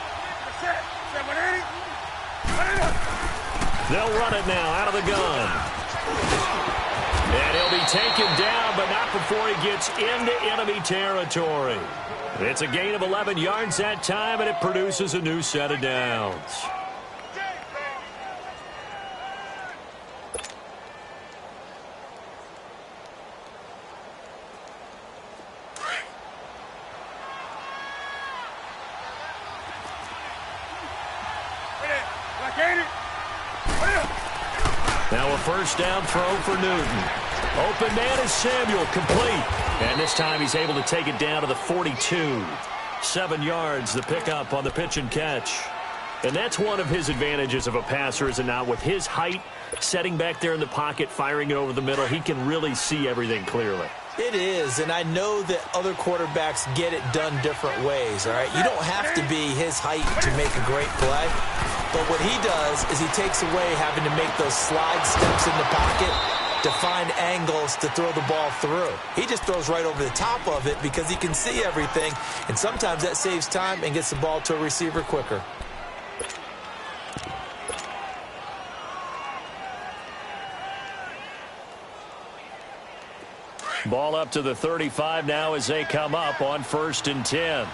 They'll run it now out of the gun. And he'll be taken down, but not before he gets into enemy territory. It's a gain of 11 yards that time, and it produces a new set of downs. Now a first down throw for Newton. Open man is Samuel, complete. And this time he's able to take it down to the 42. 7 yards, the pickup on the pitch and catch. And that's one of his advantages of a passer, is it not? With his height, setting back there in the pocket, firing it over the middle, he can really see everything clearly. It is, and I know that other quarterbacks get it done different ways, all right? You don't have to be his height to make a great play. But what he does is he takes away having to make those slide steps in the pocket to find angles to throw the ball through. He just throws right over the top of it because he can see everything, and sometimes that saves time and gets the ball to a receiver quicker. Ball up to the 35 now as they come up on 1st and 10.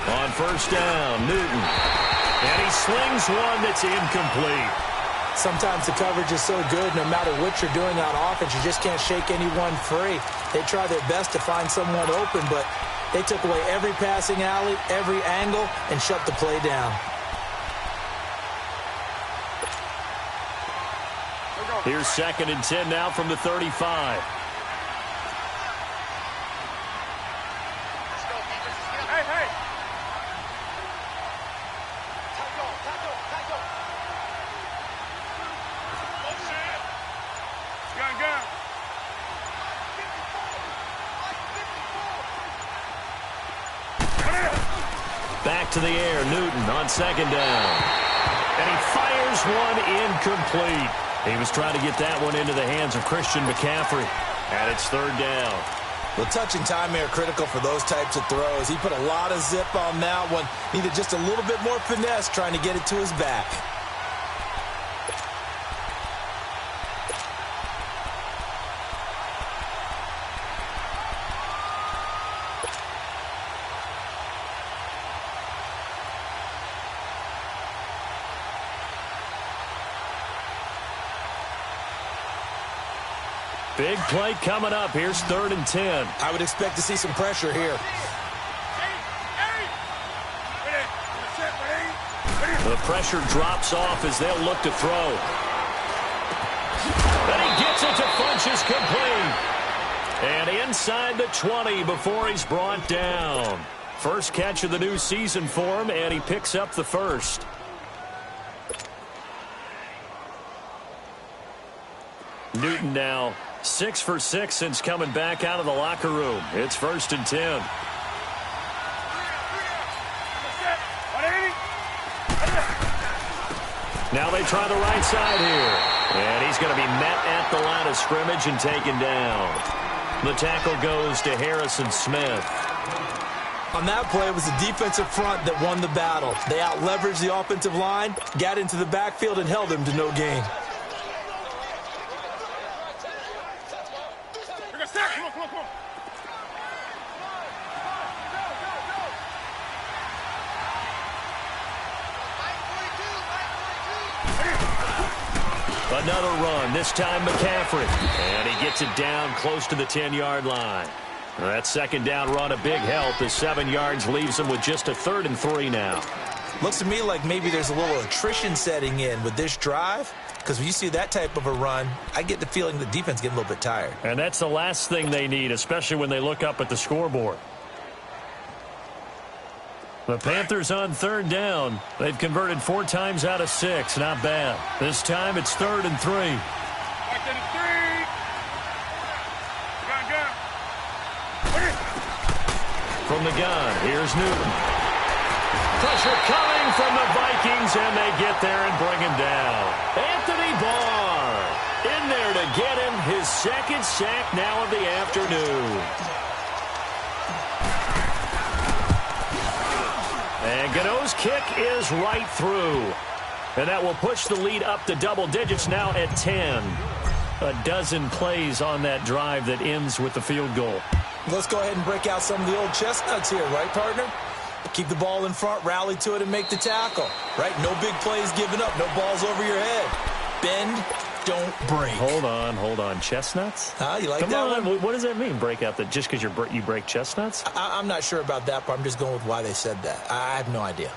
On first down, Newton. And he slings one that's incomplete. Sometimes the coverage is so good, no matter what you're doing on offense, you just can't shake anyone free. They try their best to find someone open, but they took away every passing alley, every angle, and shut the play down. Here's 2nd and 10 now from the 35. Back to the air, Newton on 2nd down. And he fires one incomplete. He was trying to get that one into the hands of Christian McCaffrey. And it's third down. The touch and time are critical for those types of throws. He put a lot of zip on that one. Needed just a little bit more finesse trying to get it to his back. Big play coming up. Here's 3rd and 10. I would expect to see some pressure here. The pressure drops off as they'll look to throw. And he gets it to Funchess complete. And inside the 20 before he's brought down. First catch of the new season for him, and he picks up the first. Newton now 6 for 6 since coming back out of the locker room. It's 1st and 10. Now they try the right side here. And he's going to be met at the line of scrimmage and taken down. The tackle goes to Harrison Smith. On that play, it was the defensive front that won the battle. They out-leveraged the offensive line, got into the backfield, and held him to no gain. Another run, this time McCaffrey. And he gets it down close to the 10-yard line. That second down run a big help. The 7 yards leaves him with just a 3rd and 3 now. Looks to me like maybe there's a little attrition setting in with this drive. Because when you see that type of a run, I get the feeling the defense getting a little bit tired. And that's the last thing they need, especially when they look up at the scoreboard. The Panthers on 3rd down. They've converted 4 times out of 6. Not bad. This time it's 3rd and 3. From the gun, here's Newton. Pressure coming from the Vikings, and they get there and bring him down. Anthony Barr in there to get him his 2nd sack now of the afternoon. And Gano's kick is right through. And that will push the lead up to double digits now at 10. A dozen plays on that drive that ends with the field goal. Let's go ahead and break out some of the old chestnuts here, right, partner? Keep the ball in front, rally to it, and make the tackle, right? No big plays given up, no balls over your head. Bend, don't break. Hold on. Chestnuts? You like Come that on. one? What does that mean, break out? Just because you break chestnuts? I'm not sure about that, but I'm just going with why they said that. I have no idea.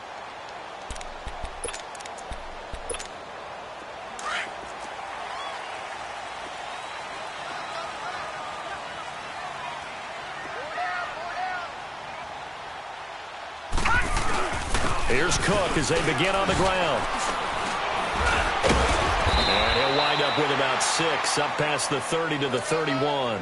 Here's Cook as they begin on the ground. And he'll wind up with about 6 up past the 30 to the 31.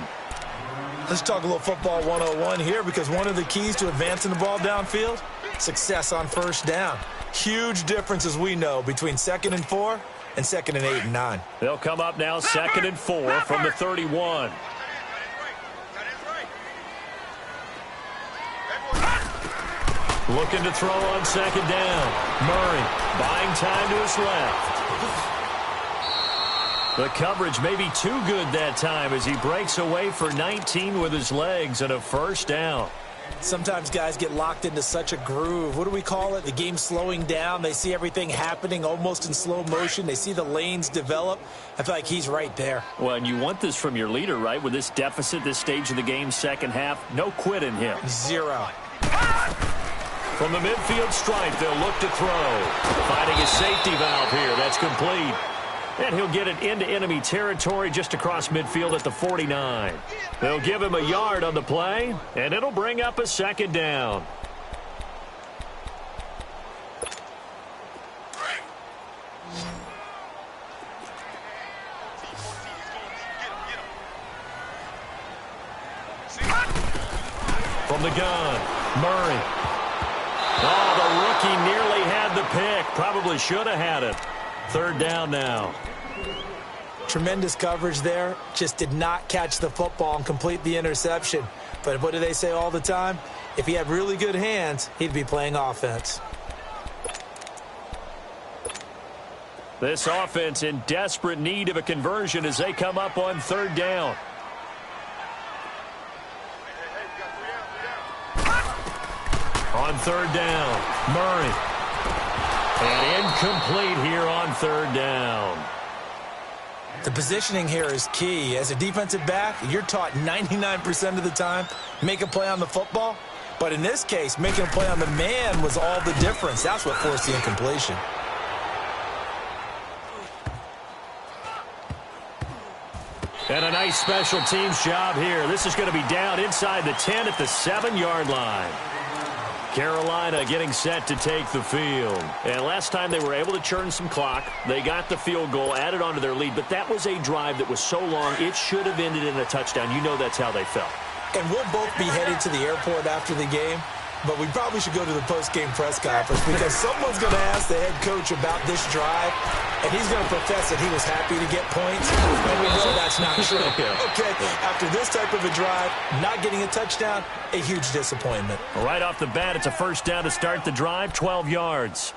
Let's talk a little football 101 here, because one of the keys to advancing the ball downfield, success on 1st down. Huge difference, as we know, between 2nd and 4 and 2nd and 8 and 9. They'll come up now 2nd and 4 from the 31. Looking to throw on 2nd down. Murray buying time to his left. The coverage may be too good that time as he breaks away for 19 with his legs and a 1st down. Sometimes guys get locked into such a groove. What do we call it? The game slowing down. They see everything happening almost in slow motion. They see the lanes develop. I feel like he's right there. Well, and you want this from your leader, right? With this deficit, this stage of the game, 2nd half, no quit in him. 0. From the midfield stripe, they'll look to throw. Finding his safety valve here. That's complete. And he'll get it into enemy territory just across midfield at the 49. They'll give him a yard on the play, and it'll bring up a 2nd down. From the gun, Murray. Oh, the rookie nearly had the pick. Probably should have had it. 3rd down now. Tremendous coverage there. Just did not catch the football and complete the interception. But what do they say all the time? If he had really good hands, he'd be playing offense. This offense in desperate need of a conversion as they come up on third down. On third down, Murray. And incomplete here on third down. The positioning here is key. As a defensive back, you're taught 99% of the time, make a play on the football. But in this case, making a play on the man was all the difference. That's what forced the incompletion. And a nice special teams job here. This is going to be down inside the 10 at the 7-yard line. Carolina getting set to take the field. And last time they were able to churn some clock. They got the field goal, added on to their lead. But that was a drive that was so long, it should have ended in a touchdown. You know that's how they felt. And we'll both be headed to the airport after the game. But we probably should go to the post-game press conference because someone's going to ask the head coach about this drive, and he's going to profess that he was happy to get points, and we know that's not true. Okay, after this type of a drive, not getting a touchdown, a huge disappointment. Right off the bat, it's a first down to start the drive, 12 yards.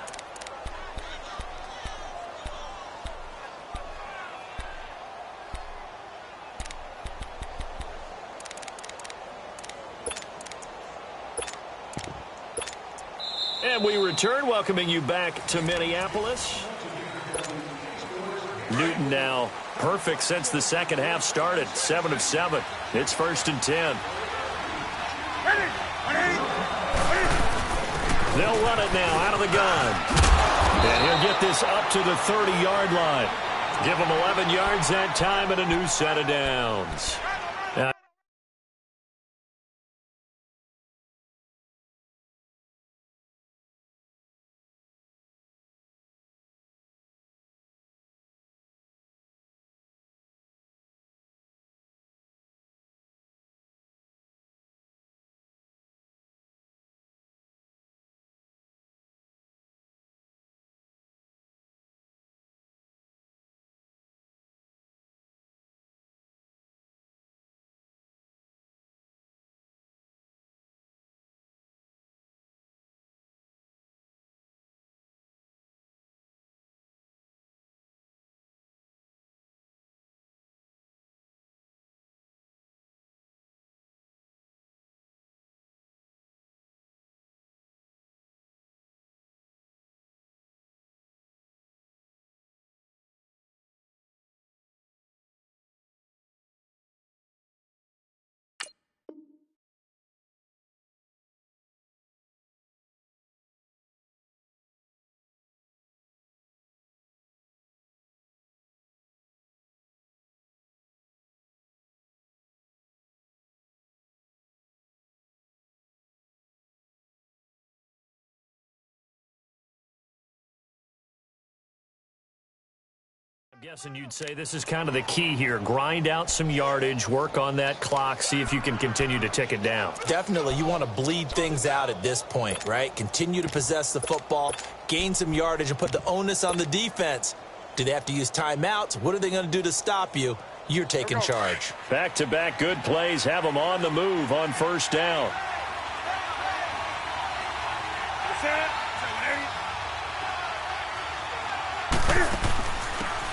And we return, welcoming you back to Minneapolis. Newton now perfect since the second half started. 7 of 7. It's 1st and 10. They'll run it now out of the gun. And he'll get this up to the 30-yard line. Give him 11 yards that time and a new set of downs. I'm guessing you'd say this is kind of the key here. Grind out some yardage, work on that clock, see if you can continue to tick it down. Definitely. You want to bleed things out at this point, right? Continue to possess the football, gain some yardage, and put the onus on the defense. Do they have to use timeouts? What are they going to do to stop you? You're taking charge. Back-to-back good plays have them on the move on first down.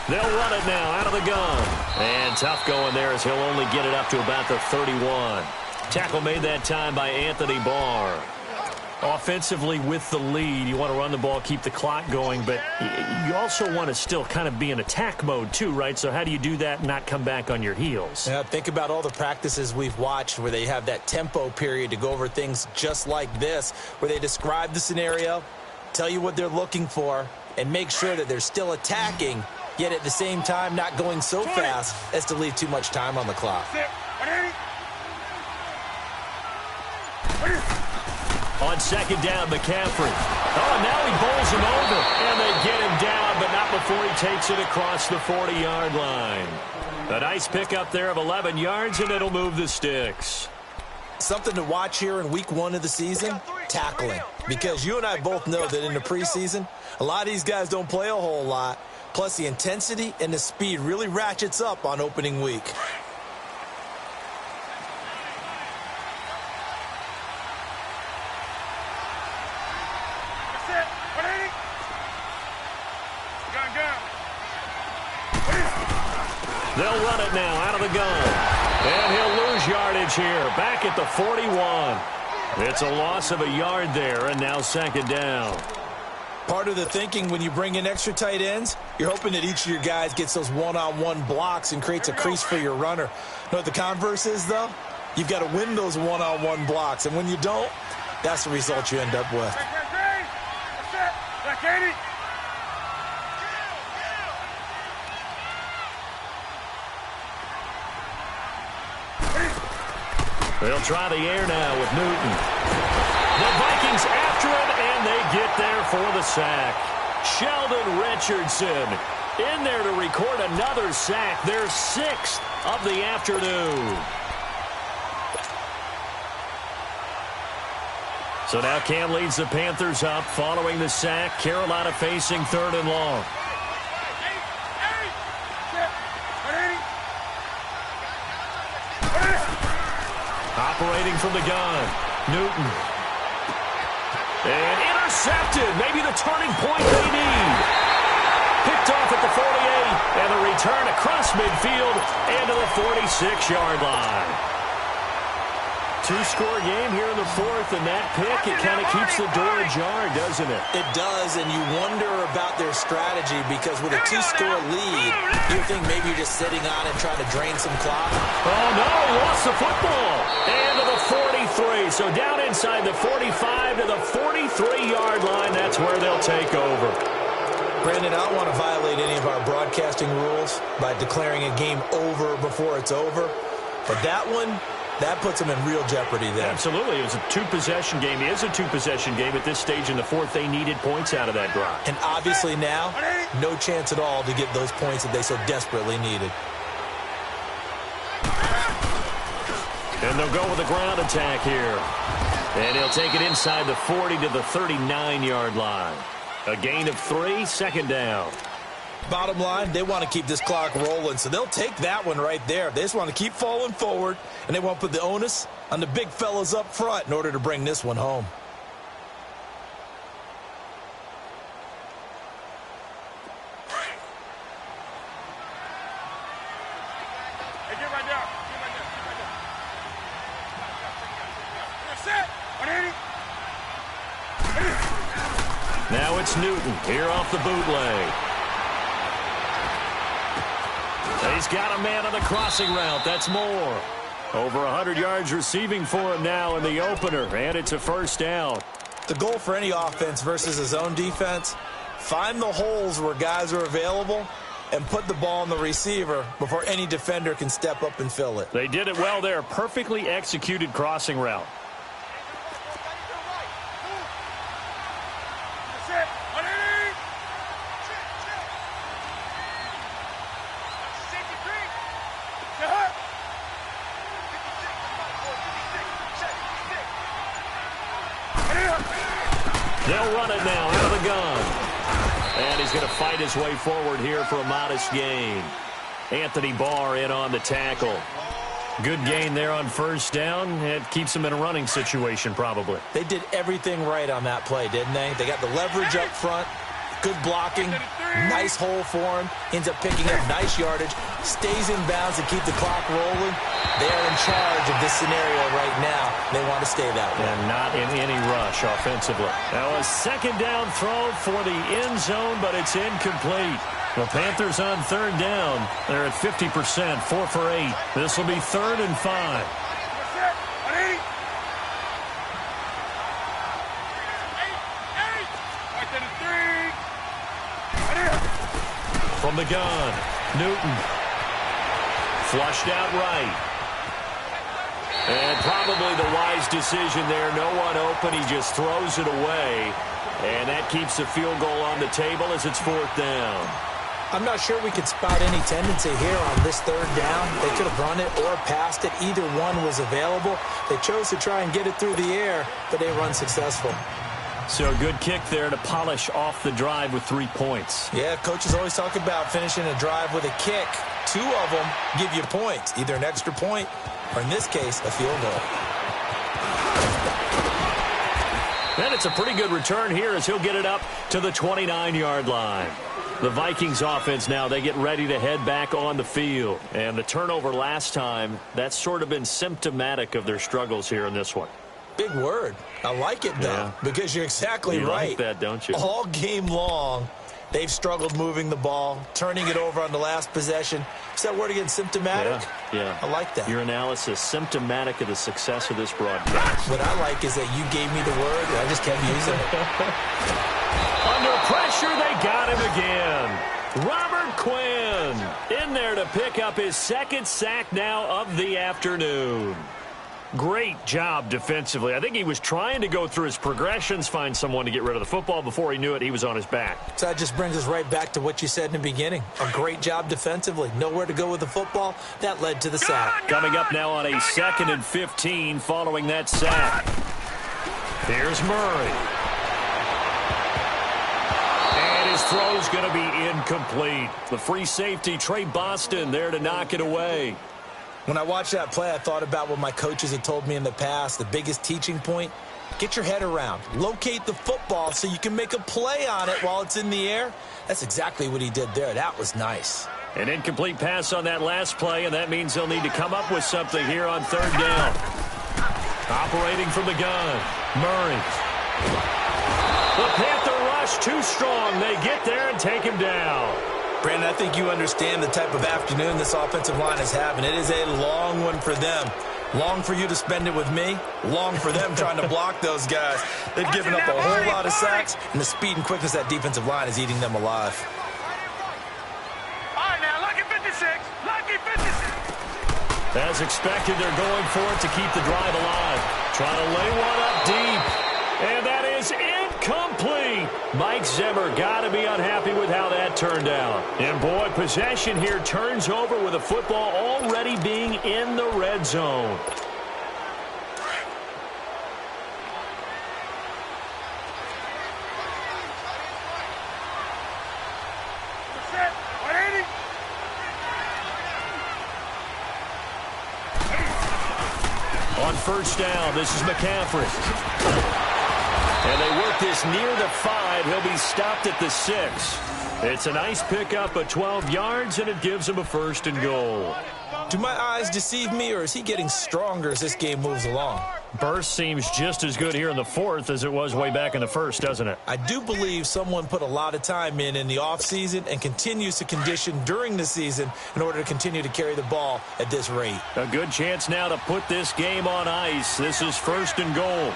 They'll run it now out of the gun. And tough going there as he'll only get it up to about the 31. Tackle made that time by Anthony Barr. Offensively with the lead, you want to run the ball, keep the clock going, but you also want to still kind of be in attack mode too, right? So how do you do that and not come back on your heels? Yeah, think about all the practices we've watched where they have that tempo period to go over things just like this, where they describe the scenario, tell you what they're looking for, and make sure that they're still attacking, yet at the same time not going so fast as to leave too much time on the clock. On second down, McCaffrey. Oh, now he bowls him over. And they get him down, but not before he takes it across the 40-yard line. A nice pickup there of 11 yards, and it'll move the sticks. Something to watch here in week 1 of the season, tackling. Because you and I both know that in the preseason, a lot of these guys don't play a whole lot. Plus, the intensity and the speed really ratchets up on opening week. They'll run it now out of the gun. And he'll lose yardage here. Back at the 41. It's a loss of a yard there, and now second down. Part of the thinking when you bring in extra tight ends, you're hoping that each of your guys gets those one-on-one blocks and creates a crease for your runner. You know what the converse is, though? You've got to win those one-on-one blocks, and when you don't, that's the result you end up with. They'll try the air now with Newton. The Vikings after him, and they get there for the sack. Sheldon Richardson in there to record another sack, their 6th of the afternoon. So now Cam leads the Panthers up following the sack. Carolina facing 3rd and long. Operating from the gun, Newton. And intercepted, maybe the turning point they need. Picked off at the 48, and the return across midfield and to the 46-yard line. 2-score game here in the 4th, and that pick, it kind of keeps the door ajar, doesn't it? It does, and you wonder about their strategy because with a 2-score lead, you think maybe you're just sitting on it trying to drain some clock. Oh, no, lost the football. And to the 43, so down inside the 45 to the 43-yard line, that's where they'll take over. Brandon, I don't want to violate any of our broadcasting rules by declaring a game over before it's over, but that one, that puts them in real jeopardy there. Absolutely. It was a 2-possession game. It is a 2-possession game at this stage in the 4th. They needed points out of that drive. And obviously now, no chance at all to get those points that they so desperately needed. And they'll go with a ground attack here. And he'll take it inside the 40 to the 39-yard line. A gain of 3, second down. Bottom line, they want to keep this clock rolling, so they'll take that one right there. They just want to keep falling forward, and they want to put the onus on the big fellas up front in order to bring this one home. Hey, get right down. Get right down. Get right down. That's it. 180. Now it's Newton here off the bootleg. He's got a man on the crossing route. That's more. Over 100 yards receiving for him now in the opener, and it's a first down. The goal for any offense versus his own defense, find the holes where guys are available and put the ball on the receiver before any defender can step up and fill it. They did it well there. Perfectly executed crossing route. They'll run it now out of the gun. And he's going to fight his way forward here for a modest gain. Anthony Barr in on the tackle. Good gain there on first down. It keeps him in a running situation probably. They did everything right on that play, didn't they? They got the leverage up front, good blocking, nice hole for him, ends up picking up nice yardage, stays in bounds to keep the clock rolling. They're in charge of this scenario right now. They want to stay that way. And not in any rush offensively. Now a second down throw for the end zone, but it's incomplete. The Panthers on third down. They're at 50%, 4 for 8. This will be 3rd and 5. From the gun, Newton. Flushed out right. And probably the wise decision there. No one open. He just throws it away. And that keeps the field goal on the table as it's 4th down. I'm not sure we could spot any tendency here on this third down. They could have run it or passed it. Either one was available. They chose to try and get it through the air, but they were unsuccessful. So a good kick there to polish off the drive with 3 points. Yeah, coaches always talk about finishing a drive with a kick. 2 of them give you points, either an extra point or, in this case, a field goal. And it's a pretty good return here as he'll get it up to the 29-yard line. The Vikings offense now, they get ready to head back on the field. And the turnover last time, that's sort of been symptomatic of their struggles here in this one. Big word. I like it, though, because you're exactly right. You like that, don't you? All game long, they've struggled moving the ball, turning it over on the last possession. Is that word again, symptomatic? Yeah. I like that. Your analysis, symptomatic of the success of this broadcast. What I like is that you gave me the word, and I just kept using it. Under pressure, they got him again. Robert Quinn in there to pick up his 2nd sack now of the afternoon. Great job defensively. I think he was trying to go through his progressions, find someone to get rid of the football. Before he knew it, he was on his back. So that just brings us right back to what you said in the beginning. A great job defensively. Nowhere to go with the football. That led to the sack. Coming up now on a 2nd and 15 following that sack. Here's Murray. And his throw's going to be incomplete. The free safety, Trey Boston, there to knock it away. When I watched that play, I thought about what my coaches had told me in the past. The biggest teaching point, get your head around. Locate the football so you can make a play on it while it's in the air. That's exactly what he did there. That was nice. An incomplete pass on that last play, and that means they'll need to come up with something here on 3rd down. Operating from the gun, Murray. The Panther rush too strong. They get there and take him down. Brandon, I think you understand the type of afternoon this offensive line is having. It is a long one for them. Long for you to spend it with me. Long for them trying to block those guys. They've given up a whole lot of sacks, and the speed and quickness of that defensive line is eating them alive. All right, now, lucky 56. Lucky 56. As expected, they're going for it to keep the drive alive. Trying to lay one up deep. And that is incomplete. Mike Zimmer got to be unhappy with how that turned out. And, boy, possession here turns over with a football already being in the red zone. On 1st down, this is McCaffrey. And they work this near the 5. He'll be stopped at the 6. It's a nice pickup of 12 yards, and it gives him a 1st and goal. Do my eyes deceive me, or is he getting stronger as this game moves along? Burst seems just as good here in the 4th as it was way back in the 1st, doesn't it? I do believe someone put a lot of time in the offseason and continues to condition during the season in order to continue to carry the ball at this rate. A good chance now to put this game on ice. This is 1st and goal.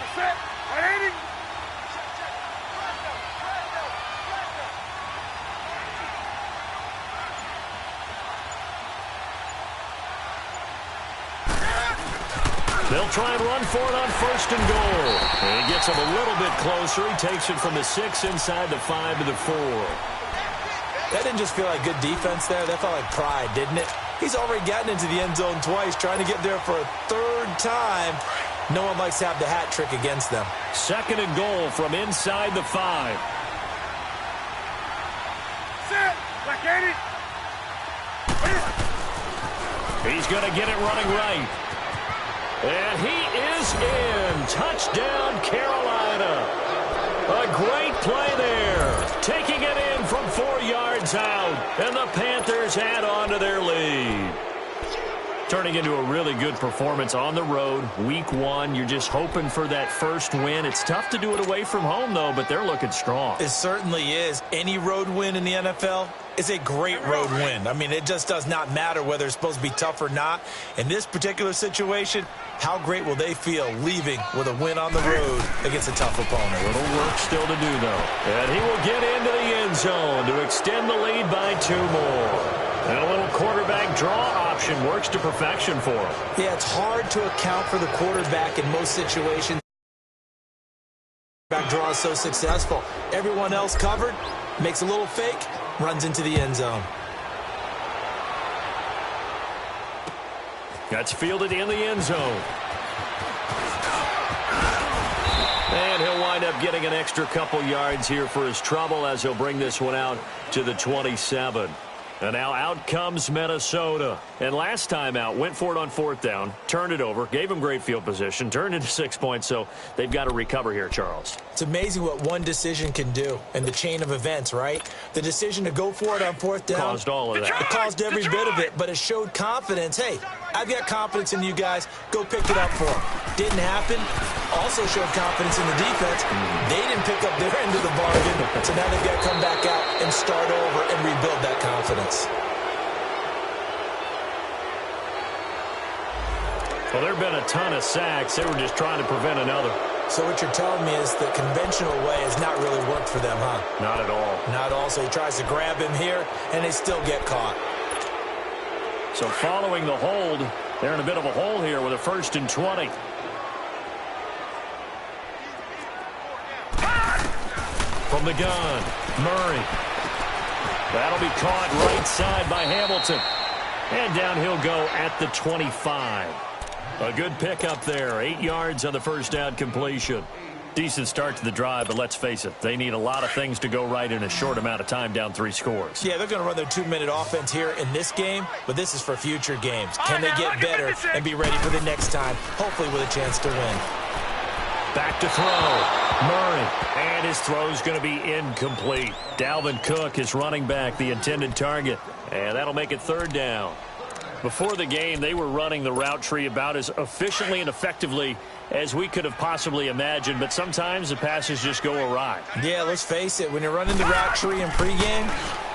They'll try and run for it on 1st and goal. And he gets him a little bit closer. He takes it from the 6 inside the 5 to the 4. That didn't just feel like good defense there. That felt like pride, didn't it? He's already gotten into the end zone twice, trying to get there for a 3rd time. No one likes to have the hat trick against them. 2nd and goal from inside the 5. He's going to get it running right. And he is in. Touchdown, Carolina. A great play there. Taking it in from 4 yards out. And the Panthers add on to their lead. Turning into a really good performance on the road. Week 1, you're just hoping for that 1st win. It's tough to do it away from home, though, but they're looking strong. It certainly is. Any road win in the NFL is a great road win. I mean, it just does not matter whether it's supposed to be tough or not. In this particular situation, how great will they feel leaving with a win on the road against a tough opponent? A little work still to do, though. And he will get into the end zone to extend the lead by 2 more. And a little quarterback draw option works to perfection for him. Yeah, it's hard to account for the quarterback in most situations. Back draw is so successful. Everyone else covered, makes a little fake, runs into the end zone. That's fielded in the end zone. And he'll wind wind up getting an extra couple yards here for his trouble as he'll bring this one out to the 27. And now out comes Minnesota. And last time out, went for it on 4th down, turned it over, gave him great field position, turned into 6 points, so they've got to recover here, Charles. It's amazing what one decision can do in the chain of events, right? The decision to go for it on 4th down. Caused all of that. It caused every bit of it, but it showed confidence. Hey, I've got confidence in you guys. Go pick it up for them. Didn't happen. Also showed confidence in the defense. They didn't pick up their end of the bargain, so now they've got to come back out and start over and rebuild that confidence. Well, there have been a ton of sacks. They were just trying to prevent another. So what you're telling me is the conventional way has not really worked for them, huh? Not at all. Not at all. So he tries to grab him here, and they still get caught. So following the hold, they're in a bit of a hole here with a 1st and 20. From the gun, Murray. That'll be caught right side by Hamilton. And down he'll go at the 25. A good pickup there. 8 yards on the 1st down completion. Decent start to the drive, but let's face it, they need a lot of things to go right in a short amount of time, down 3 scores. Yeah, they're going to run their 2-minute offense here in this game, but this is for future games. Can they get better and be ready for the next time, hopefully with a chance to win? Back to throw. Murray. And his throw's going to be incomplete. Dalvin Cook is running back, the intended target. And that'll make it 3rd down. Before the game, they were running the route tree about as efficiently and effectively as we could have possibly imagined, but sometimes the passes just go awry. Yeah, let's face it. When you're running the route tree in pregame,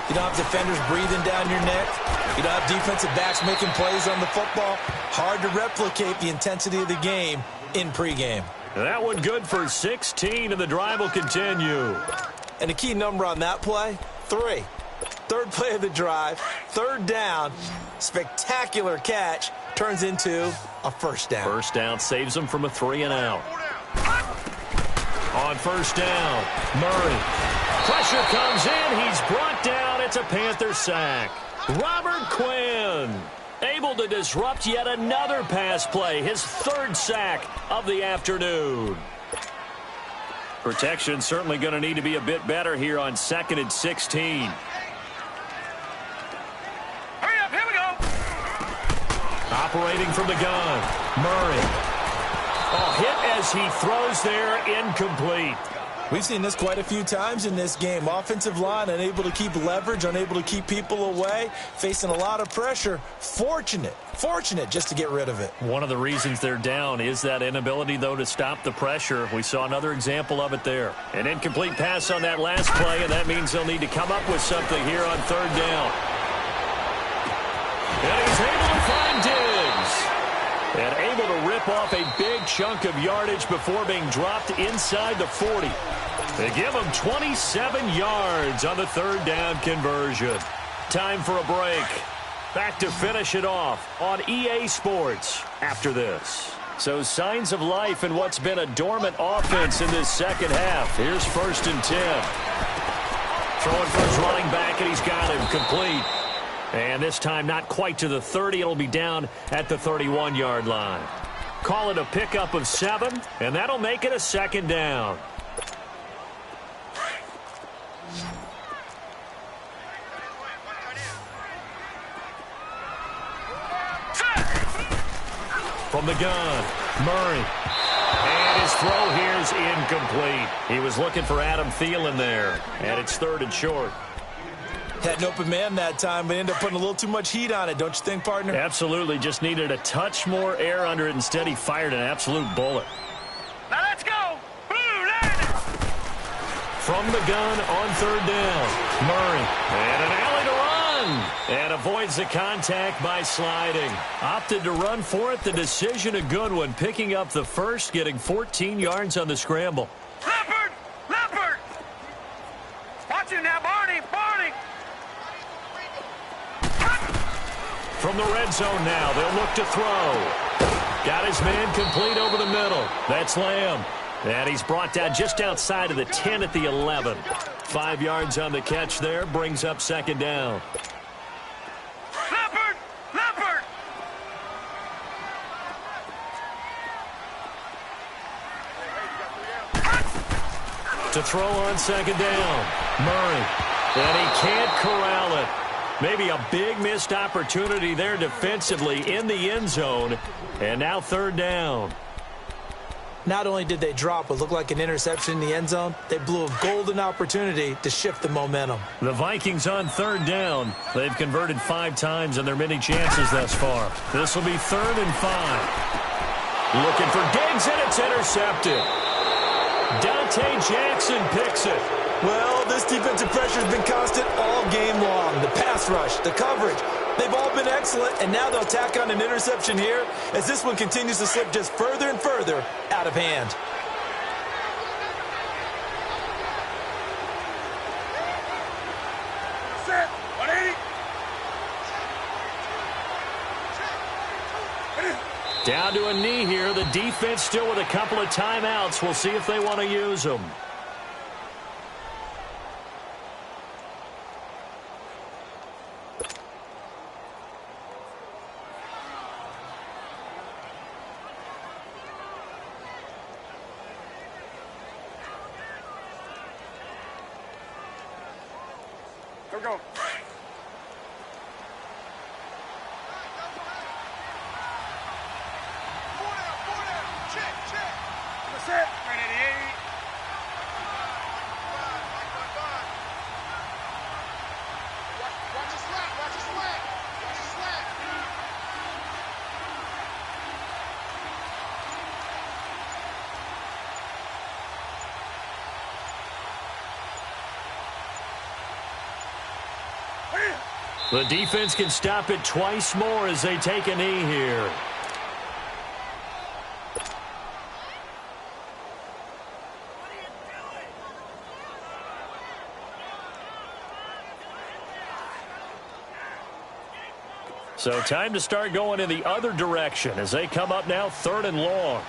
you don't have defenders breathing down your neck. You don't have defensive backs making plays on the football. Hard to replicate the intensity of the game in pregame. That one good for 16, and the drive will continue. And the key number on that play, 3. 3rd play of the drive, 3rd down, spectacular catch, turns into a 1st down. 1st down saves them from a 3-and-out. On 1st down, Murray. Pressure comes in. He's brought down. It's a Panther sack. Robert Quinn able to disrupt yet another pass play. His 3rd sack of the afternoon. Protection certainly going to need to be a bit better here on 2nd and 16. Operating from the gun, Murray. Oh, hit as he throws there, incomplete. We've seen this quite a few times in this game. Offensive line unable to keep leverage, unable to keep people away, facing a lot of pressure. Fortunate just to get rid of it. One of the reasons they're down is that inability, though, to stop the pressure. We saw another example of it there. An incomplete pass on that last play, and that means they'll need to come up with something here on 3rd down. And he's able to find Diggs. And able to rip off a big chunk of yardage before being dropped inside the 40. They give him 27 yards on the 3rd down conversion. Time for a break. Back to finish it off on EA Sports after this. So signs of life in what's been a dormant offense in this 2nd half. Here's 1st and 10. Throwing for his running back, and he's got him complete. And this time not quite to the 30. It'll be down at the 31-yard line. Call it a pickup of 7, and that'll make it a 2nd down. From the gun, Murray. And his throw here is incomplete. He was looking for Adam Thielen there, and it's 3rd and short. Had an open man that time, but ended up putting a little too much heat on it, don't you think, partner? Absolutely. Just needed a touch more air under it. Instead, he fired an absolute bullet. Now let's go. From the gun on 3rd down, Murray. And an alley to run. And avoids the contact by sliding. Opted to run for it. The decision a good one. Picking up the 1st, getting 14 yards on the scramble. Leopard! Watch him now, Barney! From the red zone now, they'll look to throw. Got his man complete over the middle. That's Lamb. And he's brought down just outside of the 10 at the 11. 5 yards on the catch there, brings up 2nd down. Leopard! To throw on second down. Murray. And he can't corral it. Maybe a big missed opportunity there defensively in the end zone. And now third down. Not only did they drop what looked like an interception in the end zone, they blew a golden opportunity to shift the momentum. The Vikings on third down. They've converted 5 times in their many chances thus far. This will be 3rd and 5. Looking for Diggs, and it's intercepted. Dante Jackson picks it. Well, this defensive pressure has been constant all game long. The pass rush, the coverage, they've all been excellent, and now they'll tack on an interception here as this one continues to slip just further and further out of hand. Set. 180. Down to a knee here. The defense still with a couple of timeouts. We'll see if they want to use them. Here we go. Set. 188. Watch his slack, watch his slack, watch his slack. The defense can stop it twice more as they take a knee here. So time to start going in the other direction as they come up now 3rd and long.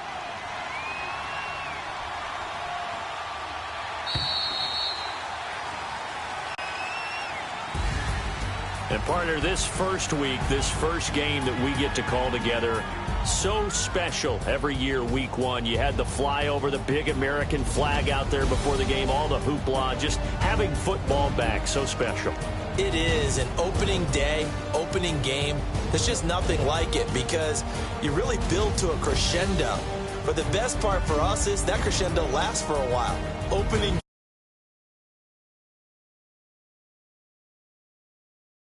And partner, this first week, this first game that we get to call together, so special every year, week 1. You had the flyover, the big American flag out there before the game, all the hoopla, just having football back, so special. It is an opening day, opening game. There's just nothing like it because you really build to a crescendo. But the best part for us is that crescendo lasts for a while. Opening